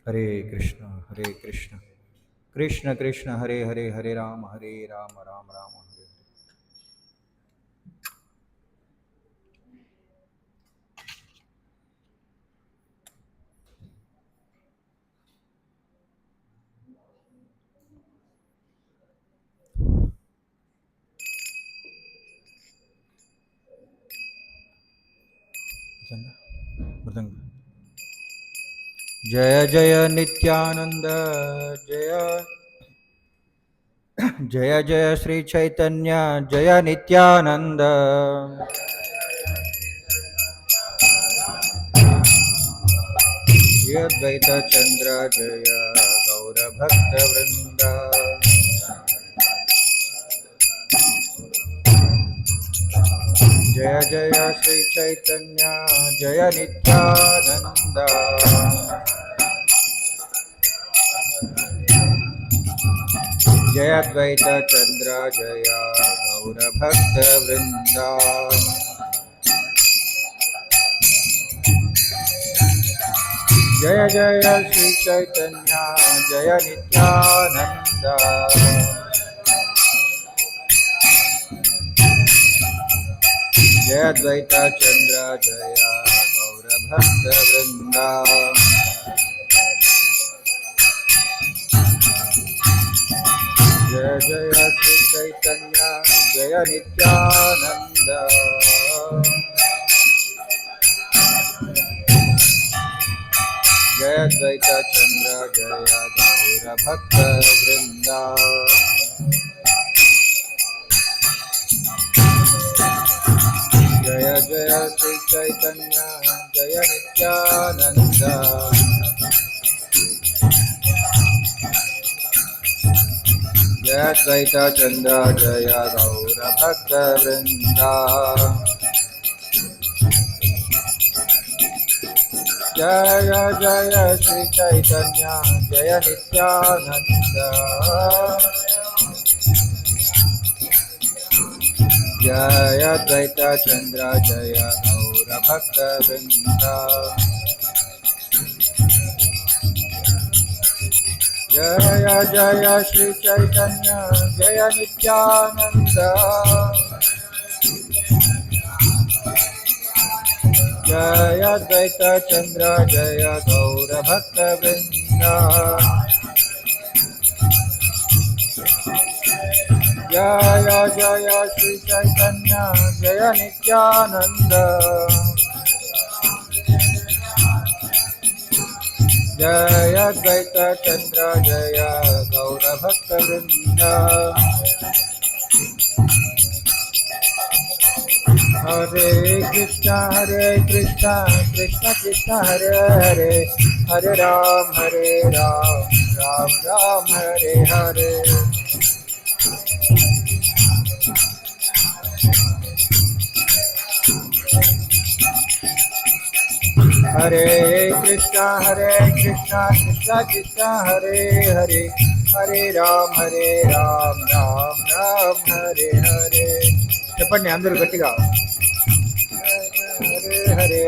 हरे कृष्ण कृष्ण कृष्ण हरे हरे हरे राम राम राम हरे मृदंग जय जय नित्यानंद जय जय जय श्री चैतन्य जय नित्यानंद श्री अद्वैत चंद्र जय गौर भक्त वृंद जय जय श्री चैतन्य जय नित्यानंद जय अद्वैत चंद्र जय गौर भक्त वृंदा जय जय श्री चैतन्य जय नित्यानंद जय अद्वैत चंद्र जय गौर भक्त वृंदा जय जय श्री चैतन्य जय नित्यानंद जय अद्वैत चंद्र जय गौर भक्त वृंदा जय जय श्री चैतन्य जय नित्यानंद जय अद्वैत चंद्र जय गौर भक्त वृंदा जय जय श्री चैतन्य जय नित्यानंद जय अद्वैत चंद्र जय गौर भक्त वृंदा जय जय श्री चैतन्य जय नित्यानंद जय अद्वैत चंद्र जय गौर भक्त वृंदा जय जय श्री चैतन्य जय नित्यानंद जय अद्वैत चंद्र जय गौर भक्त वृंदा हरे कृष्णा कृष्ण कृष्ण हरे हरे हरे राम राम राम हरे हरे हरे कृष्णा कृष्ण कृष्ण हरे हरे हरे राम राम राम हरे हरे చెప్పండి అందరూ గట్టిగా हरे हरे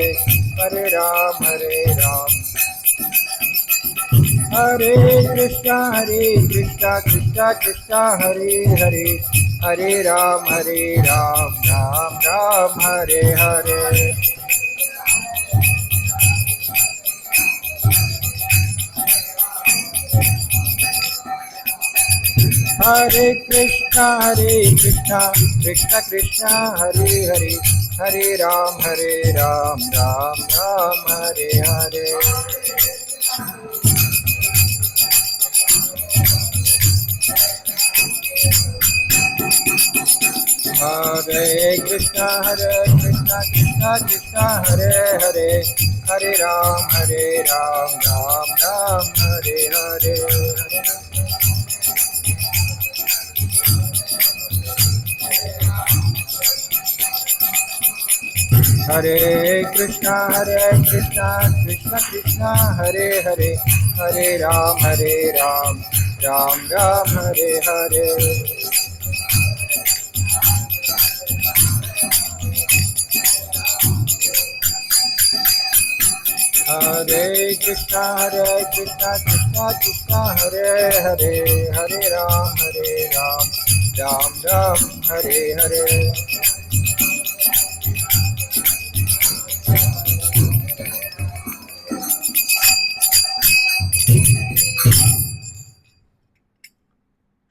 हरे राम हरे Krishna Krishna Krishna Hare Hare Hare Ram Ram Ram Hare Hare Hare Krishna Krishna Krishna Hare Hare Hare Ram Ram Ram Hare Hare Hare Krishna Krishna Krishna Hare Hare Hare Ram Ram Ram Hare Hare Hare Krishna Krishna Krishna Hare Hare Hare Ram Ram Ram Hare Hare Hare Krishna Krishna Krishna Hare Hare, Hare Ram, Ram Ram, Hare Hare.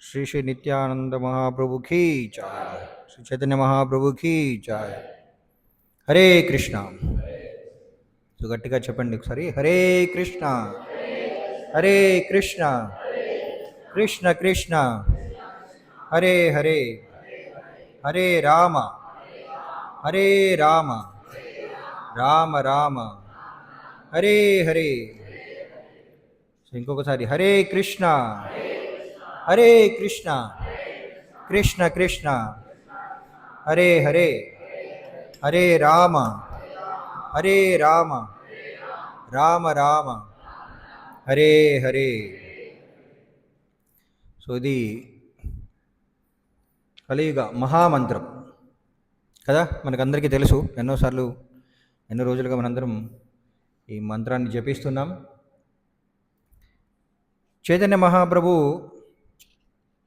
Shri Shri Nityanand महाप्रभु की जय, श्री चैतन्य महाप्रभु की जय. हरे कृष्णा. సో గట్టిగా చెప్పండి ఒకసారి. హరే కృష్ణ హరే కృష్ణ కృష్ణ కృష్ణ హరే హరే, హరే రామ హరే రామ, రామ రామ హరే హరే. సో ఇంకొకసారి హరే కృష్ణ హరే కృష్ణ కృష్ణ కృష్ణ హరే హరే, హరే రామ హరే రామ, రామ రామ హరే హరే. సో ఇది కలియుగ మహామంత్రం కదా, మనకందరికీ తెలుసు. ఎన్నో రోజులుగా మనందరం ఈ మంత్రాన్ని జపిస్తున్నాం. చైతన్య మహాప్రభు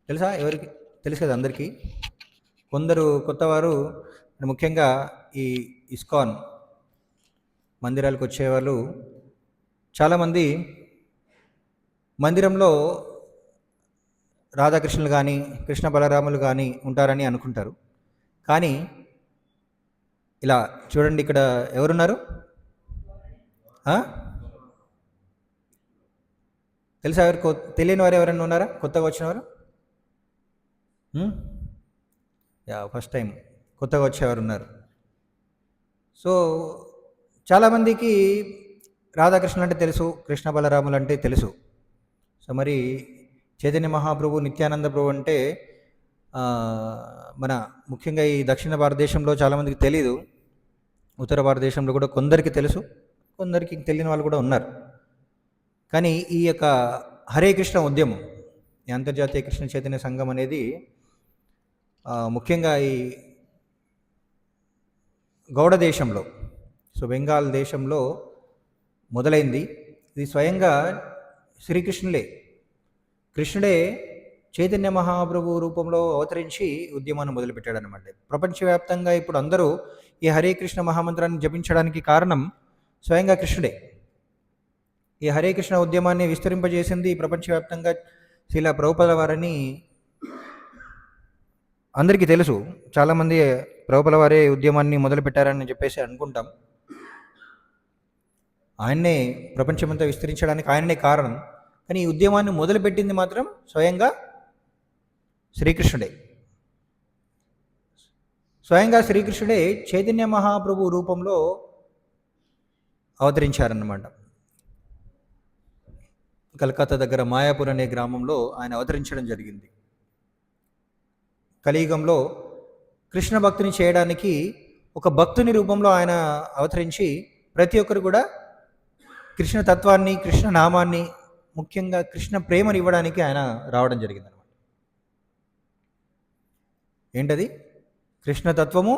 తెలుసా? ఎవరికి తెలుసు కదా అందరికీ. కొందరు కొత్తవారు, ముఖ్యంగా ఈ ఇస్కాన్ మందిరాలకు వచ్చేవాళ్ళు చాలామంది మందిరంలో రాధాకృష్ణులు కానీ కృష్ణ బలరాములు కానీ ఉంటారని అనుకుంటారు. కానీ ఇలా చూడండి, ఇక్కడ ఎవరున్నారు? తెలుసా? తెలియని వారు ఎవరైనా ఉన్నారా? కొత్తగా వచ్చినవారు? ఫస్ట్ టైం కొత్తగా వచ్చేవారు ఉన్నారు. సో చాలామందికి రాధాకృష్ణులు అంటే తెలుసు, కృష్ణ బలరాములు అంటే తెలుసు. సో మరి చైతన్య మహాప్రభు, నిత్యానంద ప్రభు అంటే మన ముఖ్యంగా ఈ దక్షిణ భారతదేశంలో చాలామందికి తెలీదు. ఉత్తర భారతదేశంలో కూడా కొందరికి తెలుసు, కొందరికి తెలియని వాళ్ళు కూడా ఉన్నారు. కానీ ఈ యొక్క హరే కృష్ణ ఉద్యమం, ఈ అంతర్జాతీయ కృష్ణ చైతన్య సంఘం అనేది ముఖ్యంగా ఈ గౌడ దేశంలో, సో బెంగాల్ దేశంలో మొదలైంది. ఇది స్వయంగా కృష్ణుడే చైతన్య మహాప్రభు రూపంలో అవతరించి ఉద్యమాన్ని మొదలుపెట్టాడు అనమాట. ప్రపంచవ్యాప్తంగా ఇప్పుడు అందరూ ఈ హరే కృష్ణ మహామంత్రాన్ని జపించడానికి కారణం స్వయంగా కృష్ణుడే. ఈ హరే కృష్ణ ఉద్యమాన్ని విస్తరింపజేసింది ప్రపంచవ్యాప్తంగా శ్రీల ప్రభుపాద వారని అందరికీ తెలుసు. చాలామంది ప్రభుపాద వారే ఉద్యమాన్ని మొదలుపెట్టారని చెప్పేసి అనుకుంటాం. ఆయన్నే ప్రపంచమంతా విస్తరించడానికి ఆయననే కారణం. కానీ ఈ ఉద్యమాన్ని మొదలుపెట్టింది మాత్రం స్వయంగా శ్రీకృష్ణుడే. స్వయంగా శ్రీకృష్ణుడే చైతన్య మహాప్రభు రూపంలో అవతరించారన్నమాట. కలకత్తా దగ్గర మాయాపూర్ అనే గ్రామంలో ఆయన అవతరించడం జరిగింది. కలియుగంలో కృష్ణ భక్తిని చేయడానికి ఒక భక్తుని రూపంలో ఆయన అవతరించి ప్రతి ఒక్కరు కూడా కృష్ణ తత్వాన్ని, కృష్ణ నామాన్ని, ముఖ్యంగా కృష్ణ ప్రేమను ఇవ్వడానికి ఆయన రావడం జరిగింది అనమాట. ఏంటది? కృష్ణ తత్వము,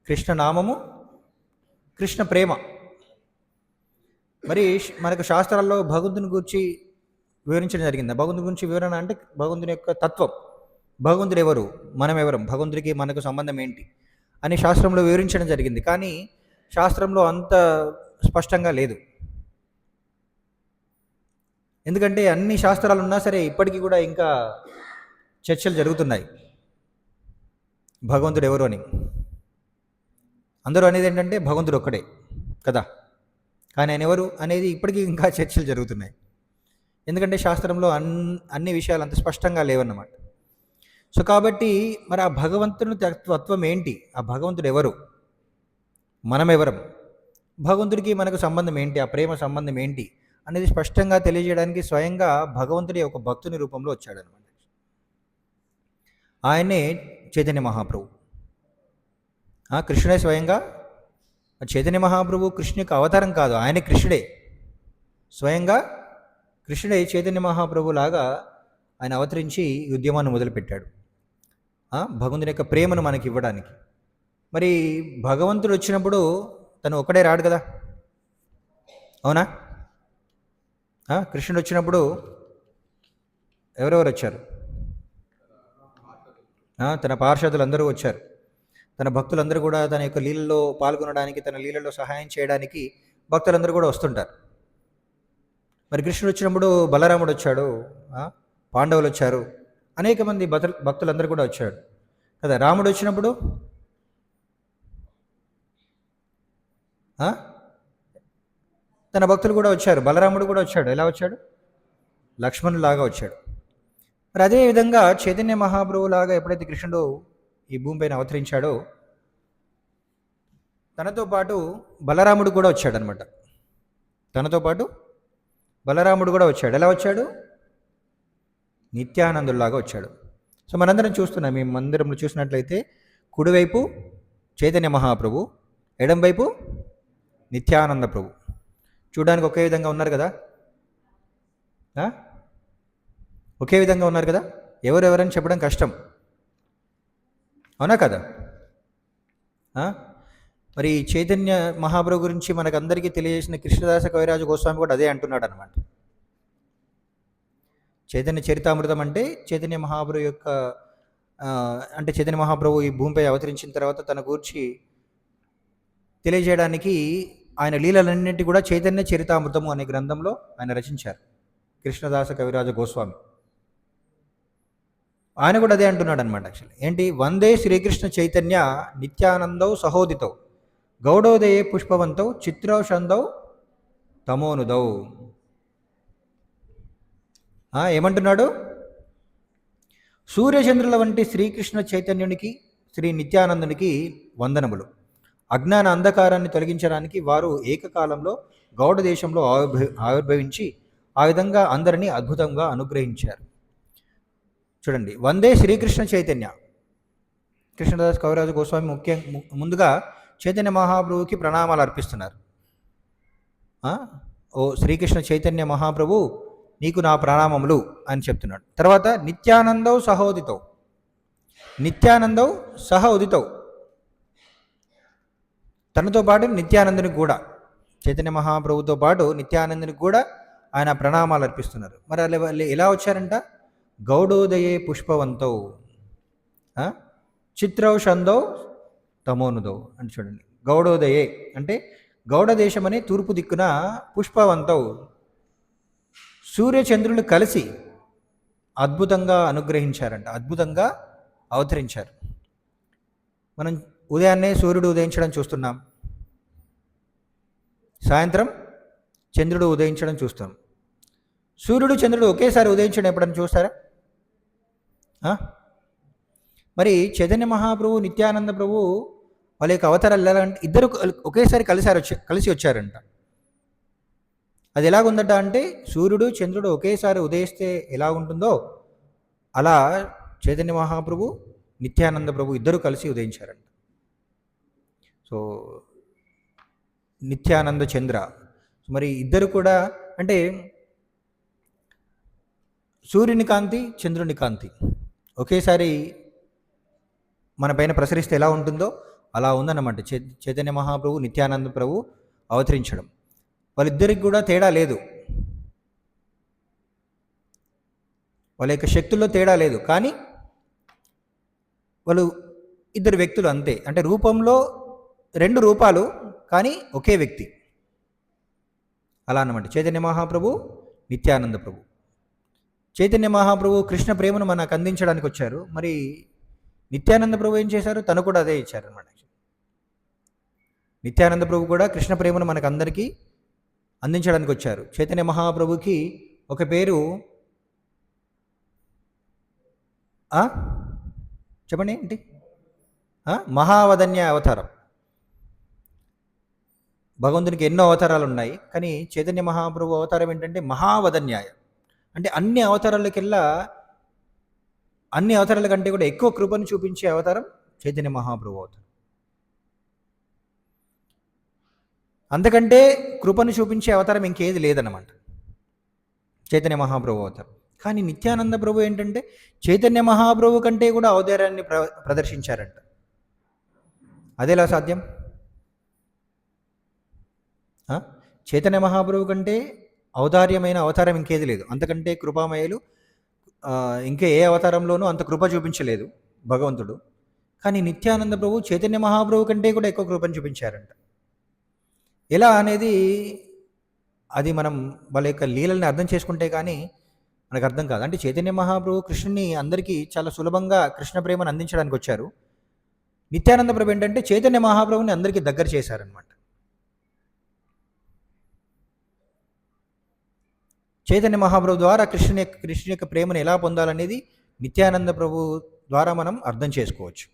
కృష్ణ నామము, కృష్ణ ప్రేమ. మరి మనకు శాస్త్రాల్లో భగవంతుని గురించి వివరించడం జరిగింది. భగవంతుని గురించి వివరణ అంటే భగవంతుని యొక్క తత్వం, భగవంతుడు ఎవరు, మనం ఎవరం, భగవంతుడికి మనకు సంబంధం ఏంటి అని శాస్త్రంలో వివరించడం జరిగింది. కానీ శాస్త్రంలో అంత స్పష్టంగా లేదు. ఎందుకంటే అన్ని శాస్త్రాలు ఉన్నా సరే ఇప్పటికీ కూడా ఇంకా చర్చలు జరుగుతున్నాయి భగవంతుడు ఎవరు అని. అందరూ అనేది ఏంటంటే భగవంతుడు ఒక్కడే కదా, కానీ ఆయన ఎవరు అనేది ఇప్పటికీ ఇంకా చర్చలు జరుగుతున్నాయి. ఎందుకంటే శాస్త్రంలో అన్ని విషయాలు అంత స్పష్టంగా లేవన్నమాట. సో కాబట్టి మరి ఆ భగవంతుని తత్వం ఏంటి, ఆ భగవంతుడు ఎవరు, మనం ఎవరం, భగవంతుడికి మనకు సంబంధం ఏంటి, ఆ ప్రేమ సంబంధం ఏంటి అనేది స్పష్టంగా తెలియజేయడానికి స్వయంగా భగవంతుడి ఒక భక్తుని రూపంలో వచ్చాడనమాట. ఆయనే చైతన్య మహాప్రభు. కృష్ణుడే స్వయంగా. చైతన్య మహాప్రభు కృష్ణు యొక్క అవతారం కాదు, ఆయన కృష్ణుడే. స్వయంగా కృష్ణుడే చైతన్య మహాప్రభు లాగా ఆయన అవతరించి ఈ ఉద్యమాన్ని మొదలుపెట్టాడు భగవంతుని యొక్క ప్రేమను మనకి ఇవ్వడానికి. మరి భగవంతుడు వచ్చినప్పుడు తను ఒక్కడే రాడు కదా, అవునా? కృష్ణుడు వచ్చినప్పుడు ఎవరెవరు వచ్చారు? తన పార్షదులు అందరూ వచ్చారు. తన భక్తులందరూ కూడా తన యొక్క లీలలో పాల్గొనడానికి, తన లీలలో సహాయం చేయడానికి భక్తులందరూ కూడా వస్తుంటారు. మరి కృష్ణుడు వచ్చినప్పుడు బలరాముడు వచ్చాడు, పాండవులు వచ్చారు, అనేక మంది భక్తులందరూ కూడా వచ్చాడు కదా. రాముడు వచ్చినప్పుడు తన భక్తులు కూడా వచ్చారు. బలరాముడు కూడా వచ్చాడు. ఎలా వచ్చాడు? లక్ష్మణులాగా వచ్చాడు. మరి అదేవిధంగా చైతన్య మహాప్రభులాగా ఎప్పుడైతే కృష్ణుడు ఈ భూమిపైన అవతరించాడో తనతో పాటు బలరాముడు కూడా వచ్చాడనమాట. తనతో పాటు బలరాముడు కూడా వచ్చాడు. ఎలా వచ్చాడు? నిత్యానందులాగా వచ్చాడు. సో మనందరం చూస్తున్నాం, మేము మందిరంలో చూసినట్లయితే కుడివైపు చైతన్య మహాప్రభు, ఎడం వైపు నిత్యానంద ప్రభు. చూడడానికి ఒకే విధంగా ఉన్నారు కదా, ఒకే విధంగా ఉన్నారు కదా. ఎవరెవరని చెప్పడం కష్టం, అవునా కదా? మరి చైతన్య మహాప్రభు గురించి మనకందరికీ తెలియజేసిన కృష్ణదాస కవిరాజు గోస్వామి కూడా అదే అంటున్నాడు అనమాట. చైతన్య చరితామృతం అంటే చైతన్య మహాప్రభు యొక్క అంటే చైతన్య మహాప్రభు ఈ భూమిపై అవతరించిన తర్వాత తన గురించి తెలియజేయడానికి ఆయన లీలలన్నింటి కూడా చైతన్య చరితామృతము అనే గ్రంథంలో ఆయన రచించారు, కృష్ణదాస కవిరాజ గోస్వామి. ఆయన కూడా అదే అంటున్నాడు అనమాట. యాక్చువల్లీ ఏంటి? వందే శ్రీకృష్ణ చైతన్య నిత్యానందౌ సహోదితౌ గౌడోదయే పుష్పవంతౌ చిత్రౌషందౌ తమోనుదౌ. ఏమంటున్నాడు? సూర్యచంద్రుల వంటి శ్రీకృష్ణ చైతన్యునికి, శ్రీ నిత్యానందునికి వందనములు. అజ్ఞాన అంధకారాన్ని తొలగించడానికి వారు ఏకకాలంలో గౌడ దేశంలో ఆవిర్భవించి ఆ విధంగా అందరినీ అద్భుతంగా అనుగ్రహించారు. చూడండి, వందే శ్రీకృష్ణ చైతన్య. కృష్ణదాస్ కవిరాజు గోస్వామి ముందుగా చైతన్య మహాప్రభుకి ప్రణామాలు అర్పిస్తున్నారు. ఓ శ్రీకృష్ణ చైతన్య మహాప్రభు, నీకు నా ప్రణామములు అని చెప్తున్నాడు. తర్వాత నిత్యానందౌ సహోదితౌ, నిత్యానందౌ సహ ఉదితౌ, తనతో పాటు నిత్యానందునికి కూడా, చైతన్య మహాప్రభుతో పాటు నిత్యానందునికి కూడా ఆయన ప్రణామాలు అర్పిస్తున్నారు. మరి వాళ్ళు ఎలా వచ్చారంట? గౌడోదయే పుష్పవంతౌ చిత్రౌషందౌ తమోనుదౌ అని. చూడండి, గౌడోదయే అంటే గౌడ దేశం అనే తూర్పు దిక్కున పుష్పవంతౌ సూర్యచంద్రులు కలిసి అద్భుతంగా అనుగ్రహించారంట, అద్భుతంగా అవతరించారు. మనం ఉదయాన్నే సూర్యుడు ఉదయించడం చూస్తున్నాం, సాయంత్రం చంద్రుడు ఉదయించడం చూస్తాం. సూర్యుడు చంద్రుడు ఒకేసారి ఉదయించడం ఎప్పుడన్నా చూస్తారా? మరి చైతన్య మహాప్రభు, నిత్యానంద ప్రభు వాళ్ళ యొక్క అవతారాలు ఎలా అంటే ఇద్దరు ఒకేసారి కలిసి వచ్చారంట. అది ఎలాగుందట అంటే సూర్యుడు చంద్రుడు ఒకేసారి ఉదయిస్తే ఎలా ఉంటుందో అలా చైతన్య మహాప్రభు, నిత్యానంద ప్రభు ఇద్దరు కలిసి ఉదయించారంట. సో నిత్యానంద చంద్ర, మరి ఇద్దరు కూడా అంటే సూర్యుని కాంతి, చంద్రుని కాంతి ఒకేసారి మన పైన ప్రసరిస్తే ఎలా ఉంటుందో అలా ఉందన్నమాట చైతన్య మహాప్రభు, నిత్యానంద ప్రభు అవతరించడం. వాళ్ళిద్దరికి కూడా తేడా లేదు, వాళ్ళ యొక్క శక్తుల్లో తేడా లేదు, కానీ వాళ్ళు ఇద్దరు వ్యక్తులు అంతే. అంటే రూపంలో రెండు రూపాలు కానీ ఒకే వ్యక్తి, అలా అన్నమాట చైతన్య మహాప్రభు, నిత్యానంద ప్రభు. చైతన్య మహాప్రభు కృష్ణ ప్రేమను మనకు అందించడానికి వచ్చారు. మరి నిత్యానంద ప్రభు ఏం చేశారు? తను కూడా అదే ఇచ్చారనమాట. నిత్యానంద ప్రభు కూడా కృష్ణ ప్రేమను మనకు అందరికీ అందించడానికి వచ్చారు. చైతన్య మహాప్రభుకి ఒక పేరు చెప్పండి ఏంటి? మహావదన్య అవతారం. భగవంతునికి ఎన్నో అవతారాలు ఉన్నాయి, కానీ చైతన్య మహాప్రభు అవతారం ఏంటంటే మహావదన్యాయ. అంటే అన్ని అవతారాల కంటే కూడా ఎక్కువ కృపను చూపించే అవతారం చైతన్య మహాప్రభు అవతారం. అంతకంటే కృపను చూపించే అవతారం ఇంకేది లేదన్నమాట చైతన్య మహాప్రభు అవతారం. కానీ నిత్యానంద ప్రభు ఏంటంటే చైతన్య మహాప్రభు కంటే కూడా ఔదార్యాన్ని ప్రదర్శించారంట. అదేలా సాధ్యం? చైతన్య మహాప్రభు కంటే ఔదార్యమైన అవతారం ఇంకేది లేదు. అంతకంటే కృపామయులు ఇంకా ఏ అవతారంలోనూ అంత కృప చూపించలేదు భగవంతుడు. కానీ నిత్యానంద ప్రభు చైతన్య మహాప్రభు కంటే కూడా ఎక్కువ కృపను చూపించారంట. ఎలా అనేది అది మనం వాళ్ళ యొక్క లీలల్ని అర్థం చేసుకుంటే కానీ మనకు అర్థం కాదు. అంటే చైతన్య మహాప్రభు కృష్ణుని అందరికీ చాలా సులభంగా కృష్ణ ప్రేమను అందించడానికి వచ్చారు. నిత్యానంద ప్రభు ఏంటంటే చైతన్య మహాప్రభుని అందరికీ దగ్గర చేశారనమాట. చైతన్య మహాప్రభు ద్వారా కృష్ణుని యొక్క ప్రేమను ఎలా పొందాలనేది నిత్యానంద ప్రభు ద్వారా మనం అర్థం చేసుకోవచ్చు.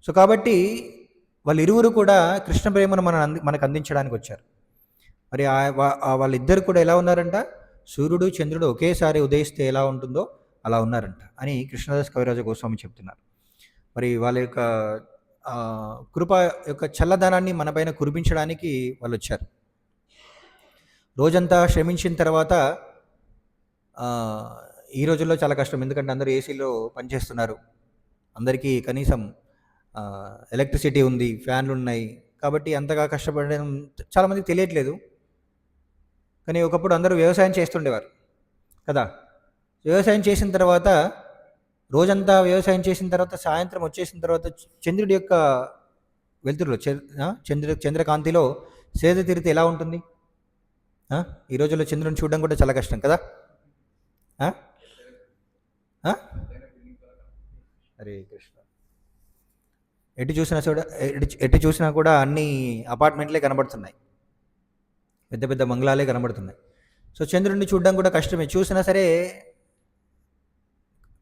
సో కాబట్టి వాళ్ళిరువురు కూడా కృష్ణ ప్రేమను మనకు అందించడానికి వచ్చారు. మరి వాళ్ళిద్దరు కూడా ఎలా ఉన్నారంట? సూర్యుడు చంద్రుడు ఒకేసారి ఉదయిస్తే ఎలా ఉంటుందో అలా ఉన్నారంట అని కృష్ణదాస్ కవిరాజ గోస్వామి చెప్తున్నారు. మరి వాళ్ళ యొక్క కృప యొక్క చల్లదనాన్ని మన పైన కురిపించడానికి వాళ్ళు వచ్చారు. రోజంతా శ్రమించిన తర్వాత ఈ రోజుల్లో చాలా కష్టం, ఎందుకంటే అందరూ ఏసీలో పనిచేస్తున్నారు. అందరికీ కనీసం ఎలక్ట్రిసిటీ ఉంది, ఫ్యాన్లు ఉన్నాయి, కాబట్టి అంతగా కష్టపడడం చాలామందికి తెలియట్లేదు. కానీ ఒకప్పుడు అందరూ వ్యవసాయం చేస్తుండేవారు కదా. వ్యవసాయం చేసిన తర్వాత రోజంతా వ్యవసాయం చేసిన తర్వాత సాయంత్రం వచ్చేసిన తర్వాత చంద్రుడి యొక్క వెలుతురులో చంద్రకాంతిలో సేద తీరితే ఎలా ఉంటుంది? ఈ రోజుల్లో చంద్రుని చూడడం కూడా చాలా కష్టం కదా. హరే కృష్ణ. ఎటు చూసినా కూడా అన్ని అపార్ట్మెంట్లే కనబడుతున్నాయి, పెద్ద పెద్ద బంగ్లాలే కనబడుతున్నాయి. సో చంద్రుడిని చూడడం కూడా కష్టమే. చూసినా సరే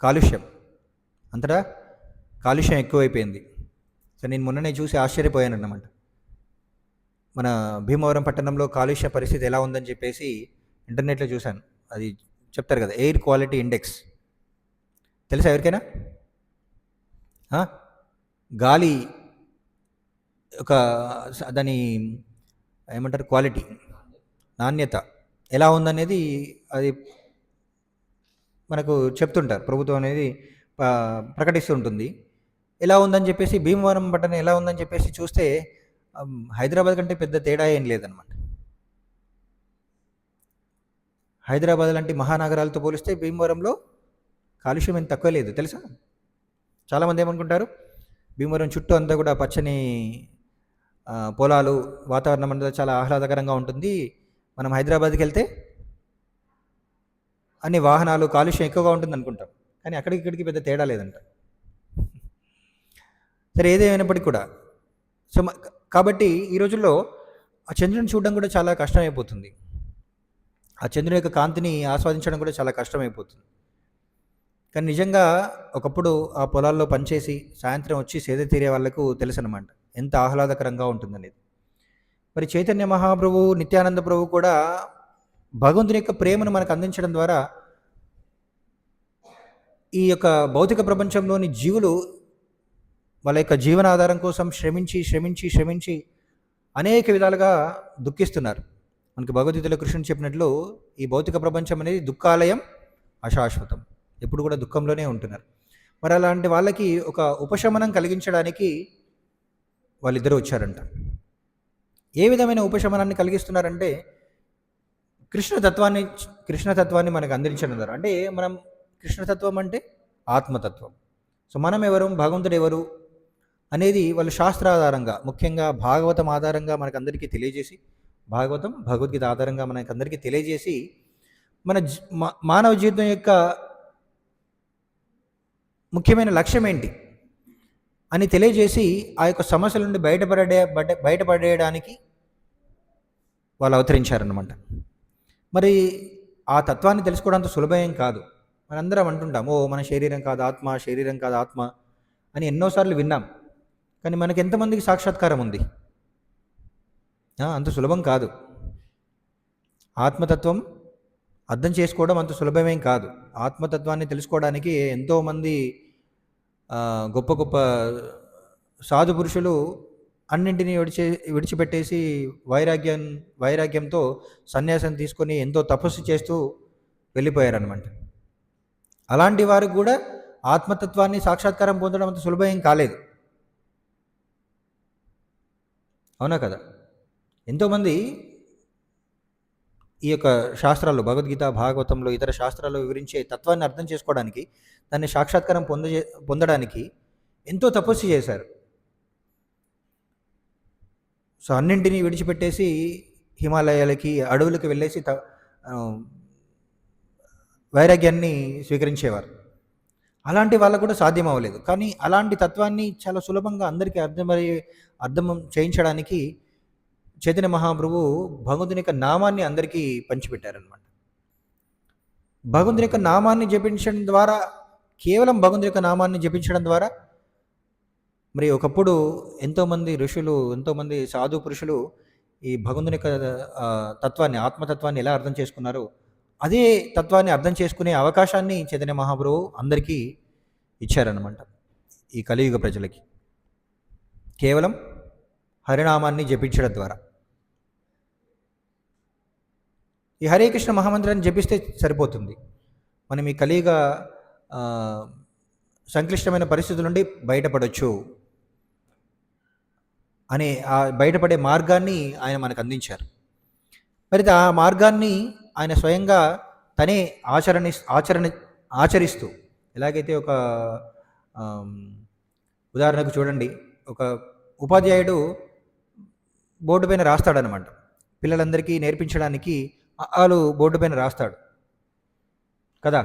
కాలుష్యం, అంతటా కాలుష్యం ఎక్కువైపోయింది. సో నేను మొన్ననే చూసి ఆశ్చర్యపోయాను అన్నమాట. మన భీమవరం పట్టణంలో కాలుష్య పరిస్థితి ఎలా ఉందని చెప్పేసి ఇంటర్నెట్లో చూశాను. అది చెప్తారు కదా, ఎయిర్ క్వాలిటీ ఇండెక్స్. తెలుసా ఎవరికైనా? గాలి ఒక దాని ఏమంటారు, క్వాలిటీ, నాణ్యత ఎలా ఉందనేది అది మనకు చెప్తుంటారు. ప్రభుత్వం అనేది ప్రకటిస్తుంటుంది ఎలా ఉందని చెప్పేసి. భీమవరం పట్టణం ఎలా ఉందని చెప్పేసి చూస్తే హైదరాబాద్ కంటే పెద్ద తేడా ఏం లేదనమాట. హైదరాబాద్ లాంటి మహానగరాలతో పోలిస్తే భీమవరంలో కాలుష్యం ఏం తక్కువ లేదు తెలుసా. చాలామంది ఏమనుకుంటారు, భీమవరం చుట్టూ అంతా కూడా పచ్చని పొలాలు, వాతావరణం అంతా చాలా ఆహ్లాదకరంగా ఉంటుంది. మనం హైదరాబాద్కి వెళ్తే అన్ని వాహనాలు, కాలుష్యం ఎక్కువగా ఉంటుంది అనుకుంటాం. కానీ అక్కడికి ఇక్కడికి పెద్ద తేడా లేదంట. సరే, ఏదేమైనప్పటికీ కూడా సో కాబట్టి ఈ రోజుల్లో ఆ చంద్రుని చూడడం కూడా చాలా కష్టమైపోతుంది. ఆ చంద్రుని యొక్క కాంతిని ఆస్వాదించడం కూడా చాలా కష్టమైపోతుంది. కానీ నిజంగా ఒకప్పుడు ఆ పొలాల్లో పనిచేసి సాయంత్రం వచ్చి సేద తీరే వాళ్ళకు తెలుసు అన్నమాట ఎంత ఆహ్లాదకరంగా ఉంటుందనేది. మరి చైతన్య మహాప్రభు, నిత్యానంద ప్రభు కూడా భగవంతుని యొక్క ప్రేమను మనకు అందించడం ద్వారా ఈ యొక్క భౌతిక ప్రపంచంలోని జీవులు వాళ్ళ యొక్క జీవనాధారం కోసం శ్రమించి అనేక విధాలుగా దుఃఖిస్తున్నారు. మనకి భగవద్గీతలో కృష్ణుడు చెప్పినట్లు ఈ భౌతిక ప్రపంచం అనేది దుఃఖాలయం, అశాశ్వతం, ఎప్పుడు కూడా దుఃఖంలోనే ఉంటున్నారు. మరి అలాంటి వాళ్ళకి ఒక ఉపశమనం కలిగించడానికి వాళ్ళిద్దరూ వచ్చారంట. ఏ విధమైన ఉపశమనాన్ని కలిగిస్తున్నారంటే కృష్ణతత్వాన్ని మనకు అందించడం ద్వారా. అంటే మనం కృష్ణతత్వం అంటే ఆత్మతత్వం. సో మనం ఎవరు, భగవంతుడు ఎవరు అనేది వాళ్ళు శాస్త్రాధారంగా, ముఖ్యంగా భాగవతం ఆధారంగా మనకు అందరికీ తెలియజేసి, భాగవతం భగవద్గీత ఆధారంగా మనకు అందరికీ తెలియజేసి మన మానవ జీవితం యొక్క ముఖ్యమైన లక్ష్యం ఏంటి అని తెలియజేసి ఆ యొక్క సమస్యల నుండి బయటపడేయడానికి వాళ్ళు అవతరించారన్నమాట. మరి ఆ తత్వాన్ని తెలుసుకోవడం అంత సులభం కాదు. మనందరం అంటుంటాం, మన శరీరం కాదు ఆత్మ అని ఎన్నోసార్లు విన్నాం. కానీ మనకి ఎంతమందికి సాక్షాత్కారం ఉంది? అంత సులభం కాదు. ఆత్మతత్వం అర్థం చేసుకోవడం అంత సులభమేం కాదు. ఆత్మతత్వాన్ని తెలుసుకోవడానికి ఎంతోమంది గొప్ప గొప్ప సాధు పురుషులు అన్నింటినీ విడిచిపెట్టేసి వైరాగ్యంతో సన్యాసం తీసుకొని ఎంతో తపస్సు చేస్తూ వెళ్ళిపోయారనమాట. అలాంటి వారికి కూడా ఆత్మతత్వాన్ని సాక్షాత్కారం పొందడం అంత సులభం కాలేదు. అవునా కదా? ఎంతోమంది ఈ యొక్క శాస్త్రాల్లో భగవద్గీత, భాగవతంలో, ఇతర శాస్త్రాల్లో వివరించే తత్వాన్ని అర్థం చేసుకోవడానికి, దాన్ని సాక్షాత్కారం పొందడానికి ఎంతో తపస్సు చేశారు. సో అన్నింటినీ విడిచిపెట్టేసి హిమాలయాలకి, అడవులకి వెళ్ళేసి వైరాగ్యాన్ని స్వీకరించేవారు. అలాంటి వాళ్ళకు కూడా సాధ్యం అవ్వలేదు. కానీ అలాంటి తత్వాన్ని చాలా సులభంగా అందరికీ అర్థం చేయించడానికి చైతన్య మహాప్రభు భగవంతుని యొక్క నామాన్ని అందరికీ పంచిపెట్టారనమాట. భగవంతుని యొక్క నామాన్ని జపించడం ద్వారా, కేవలం భగవంతుని యొక్క నామాన్ని జపించడం ద్వారా, మరి ఒకప్పుడు ఎంతోమంది ఋషులు, ఎంతోమంది సాధు పురుషులు ఈ భగవంతుని యొక్క తత్వాన్ని, ఆత్మతత్వాన్ని ఎలా అర్థం చేసుకున్నారో అదే తత్వాన్ని అర్థం చేసుకునే అవకాశాన్ని చైతన్య మహాప్రభు అందరికీ ఇచ్చారనమాట, ఈ కలియుగ ప్రజలకి, కేవలం హరినామాన్ని జపించడం ద్వారా. ఈ హరే కృష్ణ మహామంత్రాన్ని జపిస్తే సరిపోతుంది. మనం ఈ కలియుగ సంక్లిష్టమైన పరిస్థితుల నుండి బయటపడవచ్చు అనే ఆ బయటపడే మార్గాన్ని ఆయన మనకు అందించారు. మరి ఆ మార్గాన్ని ఆయన స్వయంగా తనే ఆచరిస్తూ, ఎలాగైతే ఒక ఉదాహరణకు చూడండి, ఒక ఉపాధ్యాయుడు బోర్డు పైన రాస్తాడనమాట. పిల్లలందరికీ నేర్పించడానికి ఆలు బోర్డు పైన రాస్తాడు కదా.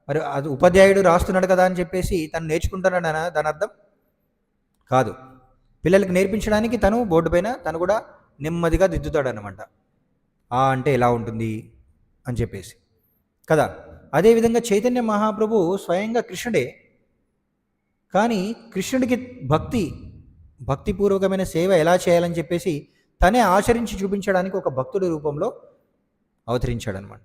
మరి అది ఉపాధ్యాయుడు రాస్తున్నాడు కదా అని చెప్పేసి తను నేర్చుకుంటానన్నా దాని అర్థం కాదు. పిల్లలకి నేర్పించడానికి తను బోర్డు పైన తను కూడా నెమ్మదిగా దిద్దుతాడనమాట. అంటే ఎలా ఉంటుంది అని చెప్పేసి కదా. అదేవిధంగా చైతన్య మహాప్రభు స్వయంగా కృష్ణుడే, కానీ కృష్ణుడికి భక్తిపూర్వకమైన సేవ ఎలా చేయాలని చెప్పేసి తనే ఆచరించి చూపించడానికి ఒక భక్తుడి రూపంలో అవతరించాడనమాట.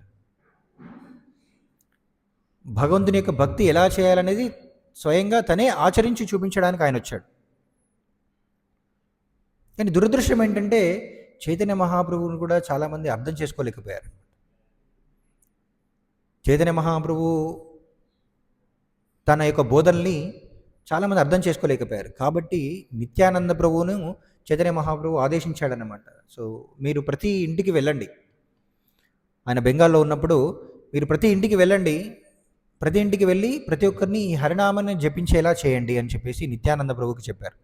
భగవంతుని యొక్క భక్తి ఎలా చేయాలనేది స్వయంగా తనే ఆచరించి చూపించడానికి ఆయన వచ్చాడు. కానీ దురదృష్టం ఏంటంటే చైతన్య మహాప్రభువుని కూడా చాలామంది అర్థం చేసుకోలేకపోయారు. చైతన్య మహాప్రభు తన యొక్క బోధనల్ని చాలామంది అర్థం చేసుకోలేకపోయారు. కాబట్టి నిత్యానంద ప్రభువును చైతన్య మహాప్రభు ఆదేశించాడనమాట. సో మీరు ప్రతి ఇంటికి వెళ్ళండి, ఆయన బెంగాల్లో ఉన్నప్పుడు మీరు ప్రతి ఇంటికి వెళ్ళండి, ప్రతి ఇంటికి వెళ్ళి ప్రతి ఒక్కరిని ఈ హరినామాన్ని జపించేలా చేయండి అని చెప్పేసి నిత్యానంద ప్రభువుకి చెప్పారు.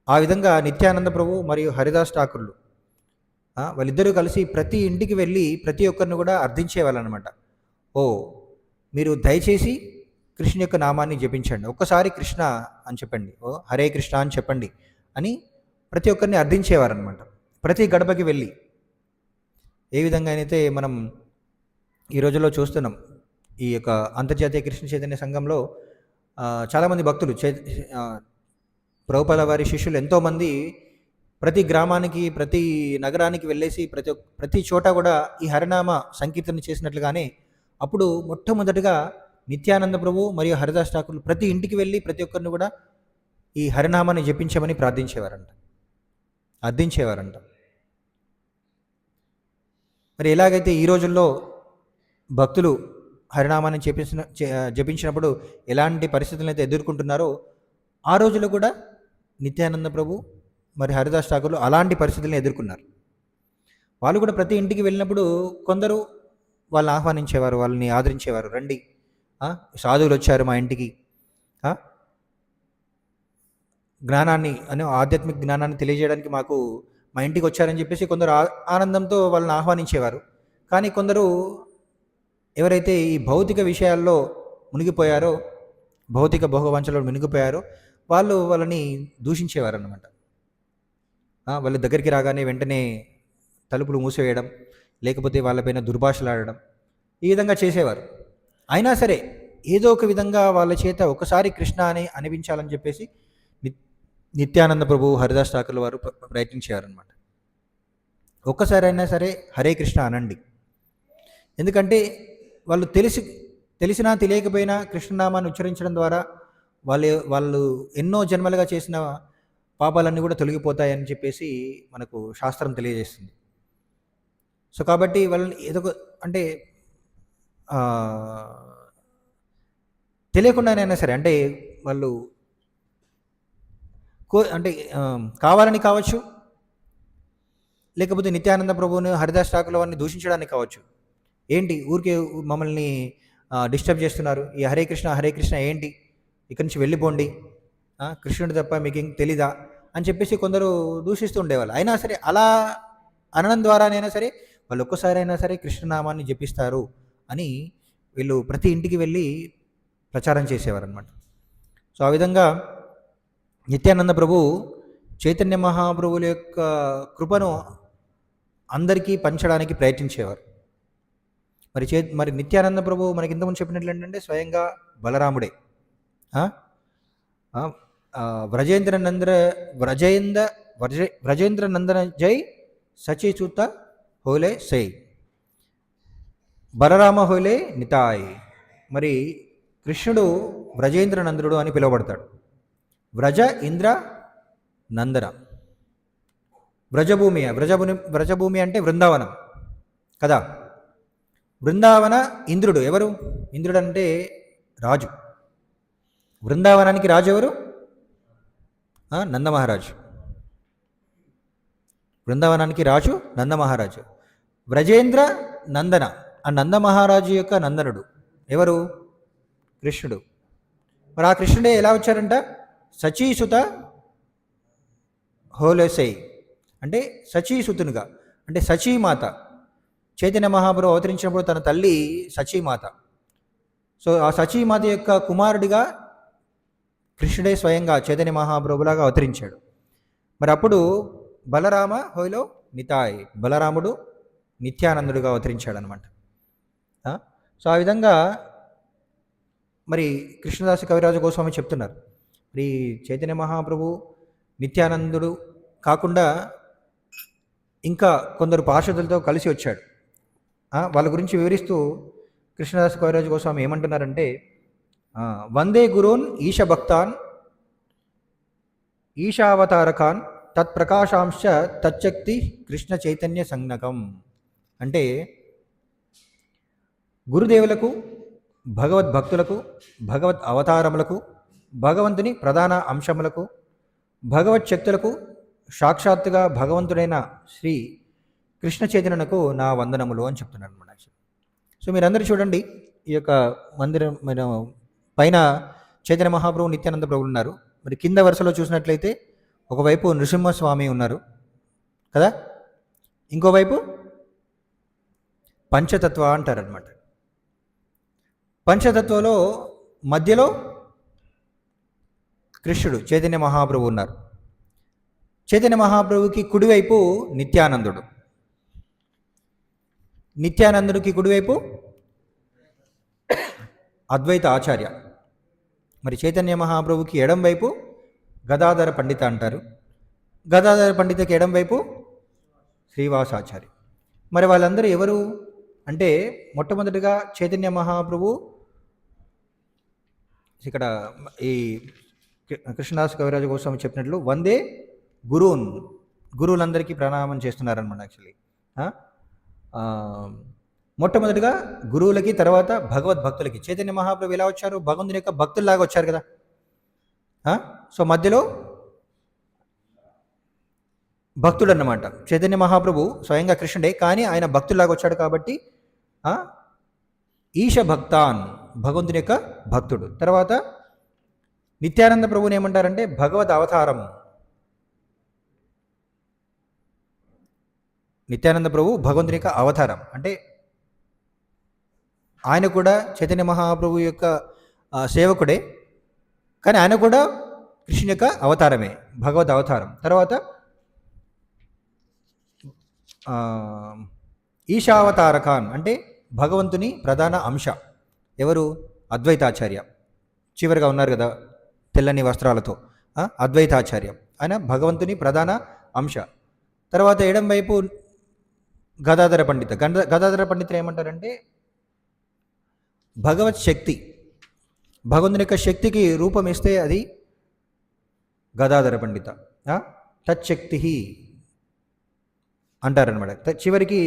ఆ విధంగా నిత్యానంద ప్రభు మరియు హరిదాస్ ఠాకూర్లు వాళ్ళిద్దరూ కలిసి ప్రతి ఇంటికి వెళ్ళి ప్రతి ఒక్కరిని కూడా అర్థించేవాళ్ళనమాట. మీరు దయచేసి కృష్ణ యొక్క నామాన్ని జపించండి, ఒక్కసారి కృష్ణ అని చెప్పండి, హరే కృష్ణ అని చెప్పండి అని ప్రతి ఒక్కరిని అర్థించేవారనమాట. ప్రతి గడపకి వెళ్ళి ఏ విధంగా అయితే మనం ఈ రోజుల్లో చూస్తున్నాం, ఈ యొక్క అంతర్జాతీయ కృష్ణ చైతన్య సంఘంలో చాలామంది భక్తులు, ప్రభుపాద వారి శిష్యులు ఎంతోమంది ప్రతి గ్రామానికి, ప్రతి నగరానికి వెళ్ళేసి ప్రతి చోట కూడా ఈ హరినామ సంకీర్తన చేసినట్లుగానే అప్పుడు మొట్టమొదటిగా నిత్యానంద ప్రభు మరియు హరిదాస్ ఠాకూర్లు ప్రతి ఇంటికి వెళ్ళి ప్రతి ఒక్కరిని కూడా ఈ హరినామాన్ని జపించమని అర్థించేవారంట. మరి ఎలాగైతే ఈ రోజుల్లో భక్తులు హరినామాన్ని జపించినప్పుడు ఎలాంటి పరిస్థితులను అయితే ఎదుర్కొంటున్నారో, ఆ రోజుల్లో కూడా నిత్యానంద ప్రభు మరి హరిదాస్ ఠాకూర్లు అలాంటి పరిస్థితులను ఎదుర్కొన్నారు. వాళ్ళు కూడా ప్రతి ఇంటికి వెళ్ళినప్పుడు కొందరు వాళ్ళని ఆహ్వానించేవారు, వాళ్ళని ఆదరించేవారు. రండి, సాధువులు వచ్చారు మా ఇంటికి, జ్ఞానాన్ని ఆధ్యాత్మిక జ్ఞానాన్ని తెలియజేయడానికి మా ఇంటికి వచ్చారని చెప్పేసి కొందరు ఆనందంతో వాళ్ళని ఆహ్వానించేవారు. కానీ కొందరు ఎవరైతే ఈ భౌతిక విషయాల్లో మునిగిపోయారో, భౌతిక భోగవంచలో మునిగిపోయారో వాళ్ళని దూషించేవారు అన్నమాట. వాళ్ళ దగ్గరికి రాగానే వెంటనే తలుపులు మూసివేయడం, లేకపోతే వాళ్ళపైన దుర్భాషలాడడం, ఈ విధంగా చేసేవారు. అయినా సరే ఏదో ఒక విధంగా వాళ్ళ చేత ఒకసారి కృష్ణ అని అనిపించాలని చెప్పేసి నిత్యానంద ప్రభు, హరిదాస్ ఠాకూర్ల వారు ప్రయత్నించేవారనమాట. ఒక్కసారి అయినా సరే హరే కృష్ణ అనండి. ఎందుకంటే వాళ్ళు తెలిసినా తెలియకపోయినా కృష్ణనామాన్ని ఉచ్చరించడం ద్వారా వాళ్ళు ఎన్నో జన్మలుగా చేసిన పాపాలన్నీ కూడా తొలగిపోతాయని చెప్పేసి మనకు శాస్త్రం తెలియజేస్తుంది. సో కాబట్టి వాళ్ళని ఏదో అంటే తెలియకుండానైనా సరే, అంటే వాళ్ళు కావాలని కావచ్చు, లేకపోతే నిత్యానంద ప్రభువుని, హరిదాస్ ఠాకూర్ వారిని దూషించడానికి కావచ్చు. ఏంటి ఊరికే మమ్మల్ని డిస్టర్బ్ చేస్తున్నారు, ఈ హరే కృష్ణ హరే కృష్ణ ఏంటి, ఇక్కడి నుంచి వెళ్ళిపోండి, కృష్ణుడు తప్ప మీకు ఇంక తెలీదా అని చెప్పేసి కొందరు దూషిస్తూ ఉండేవాళ్ళు. అయినా సరే అలా అనడం ద్వారానైనా సరే వాళ్ళు ఒక్కసారి అయినా సరే కృష్ణనామాన్ని జపిస్తారు అని వీళ్ళు ప్రతి ఇంటికి వెళ్ళి ప్రచారం చేసేవారు అనమాట. సో ఆ విధంగా నిత్యానంద ప్రభు చైతన్య మహాప్రభువుల యొక్క కృపను అందరికీ పంచడానికి ప్రయత్నించేవారు. మరి నిత్యానంద ప్రభు మనకి ఇంతకుముందు చెప్పినట్లు ఏంటంటే స్వయంగా బలరాముడే. వ్రజేంద్ర నందన జై సచిసూత హోలే సై, బలరామ హోలే నితాయ్. మరి కృష్ణుడు వ్రజేంద్ర నందనుడు అని పిలువబడతాడు. వ్రజ ఇంద్ర నందన, వ్రజభూమి అంటే బృందావనం కదా. బృందావన ఇంద్రుడు ఎవరు? ఇంద్రుడు అంటే రాజు. బృందావనానికి రాజు ఎవరు? నందమహారాజు. బృందావనానికి రాజు నందమహారాజు. వ్రజేంద్ర నందన, ఆ నందమహారాజు యొక్క నందనుడు ఎవరు? కృష్ణుడు. మరి ఆ కృష్ణుడే ఎలా వచ్చారంట? సచీసుత హోలసై అంటే సచీసుతునిగా, అంటే సచీమాత. చైతన్య మహాప్రభు అవతరించినప్పుడు తన తల్లి సచీమాత. సో ఆ సచీమాత యొక్క కుమారుడిగా కృష్ణుడే స్వయంగా చైతన్య మహాప్రభులాగా అవతరించాడు. మరి అప్పుడు బలరామ హోయిలో నితాయ్, బలరాముడు నిత్యానందుడుగా అవతరించాడు అనమాట. సో ఆ విధంగా మరి కృష్ణదాస కవిరాజు గోస్వామి చెప్తున్నారు, మరి చైతన్య మహాప్రభు నిత్యానందుడు కాకుండా ఇంకా కొందరు పార్షదులతో కలిసి వచ్చాడు. వాళ్ళ గురించి వివరిస్తూ కృష్ణదాస కవిరాజు గోస్వామి ఏమంటున్నారంటే, వందే గురూన్ ఈశ భక్తాన్ ఈశావతారకాన్ తత్ప్రకాశాంశ తచ్చక్తి కృష్ణ చైతన్య సంజ్ఞకం. అంటే గురుదేవులకు, భగవద్భక్తులకు, భగవద్ అవతారములకు, భగవంతుని ప్రధాన అంశములకు, భగవత్ శక్తులకు, సాక్షాత్తుగా భగవంతుడైన శ్రీ కృష్ణ చైతన్యకు నా వందనములు అని చెప్తున్నాను అనమాట. సో మీరందరూ చూడండి, ఈ యొక్క మందిరం పైన చైతన్య మహాప్రభు, నిత్యానంద ప్రభులు ఉన్నారు. మరి కింద వరుసలో చూసినట్లయితే ఒకవైపు నృసింహస్వామి ఉన్నారు కదా, ఇంకోవైపు పంచతత్వ అంటారనమాట. పంచతత్వలో మధ్యలో కృష్ణుడు చైతన్య మహాప్రభు ఉన్నారు. చైతన్య మహాప్రభుకి కుడివైపు నిత్యానందుడు, నిత్యానందుడికి కుడివైపు అద్వైత ఆచార్య. మరి చైతన్య మహాప్రభుకి ఎడం వైపు గదాధర పండిత అంటారు, గదాధర పండితకి ఎడం వైపు శ్రీవాసాచార్య. మరి వాళ్ళందరూ ఎవరు అంటే, మొట్టమొదటిగా చైతన్య మహాప్రభు ఇక్కడ ఈ కృష్ణదాస్ కవిరాజు గోస్వామి చెప్పినట్లు వందే గురూన్, గురువులందరికీ ప్రణామం చేస్తున్నారనమాట. యాక్చువల్లీ మొట్టమొదటిగా గురువులకి, తర్వాత భగవద్భక్తులకి. చైతన్య మహాప్రభు ఎలా వచ్చారు? భగవంతుని యొక్క భక్తుల్లాగా వచ్చారు కదా. సో మధ్యలో భక్తుడు అన్నమాట. చైతన్య మహాప్రభు స్వయంగా కృష్ణుడే, కానీ ఆయన భక్తుల్లాగా వచ్చాడు కాబట్టి ఈశ భక్తాన్, భగవంతుని యొక్క భక్తుడు. తర్వాత నిత్యానంద ప్రభుని ఏమంటారంటే భగవద్ అవతారము. నిత్యానంద ప్రభు భగవంతుని యొక్క అవతారం, అంటే ఆయన కూడా చైతన్య మహాప్రభు యొక్క సేవకుడే, కానీ ఆయన కూడా కృష్ణుని యొక్క అవతారమే, భగవద్ అవతారం. తర్వాత ఈశావతారకాన్ అంటే భగవంతుని ప్రధాన అంశ ఎవరు? అద్వైతాచార్య. చివరిగా ఉన్నారు కదా తెల్లని వస్త్రాలతో, అద్వైతాచార్య. ఆయన భగవంతుని ప్రధాన అంశ. తర్వాత ఎడం వైపు గదాధర పండిత. గదాధర పండితులు ఏమంటారంటే భగవత్ శక్తి, భగవంతుని యొక్క శక్తికి రూపం ఇస్తే అది గదాధర పండిత, తచ్చక్తి అంటారనమాట. చివరికి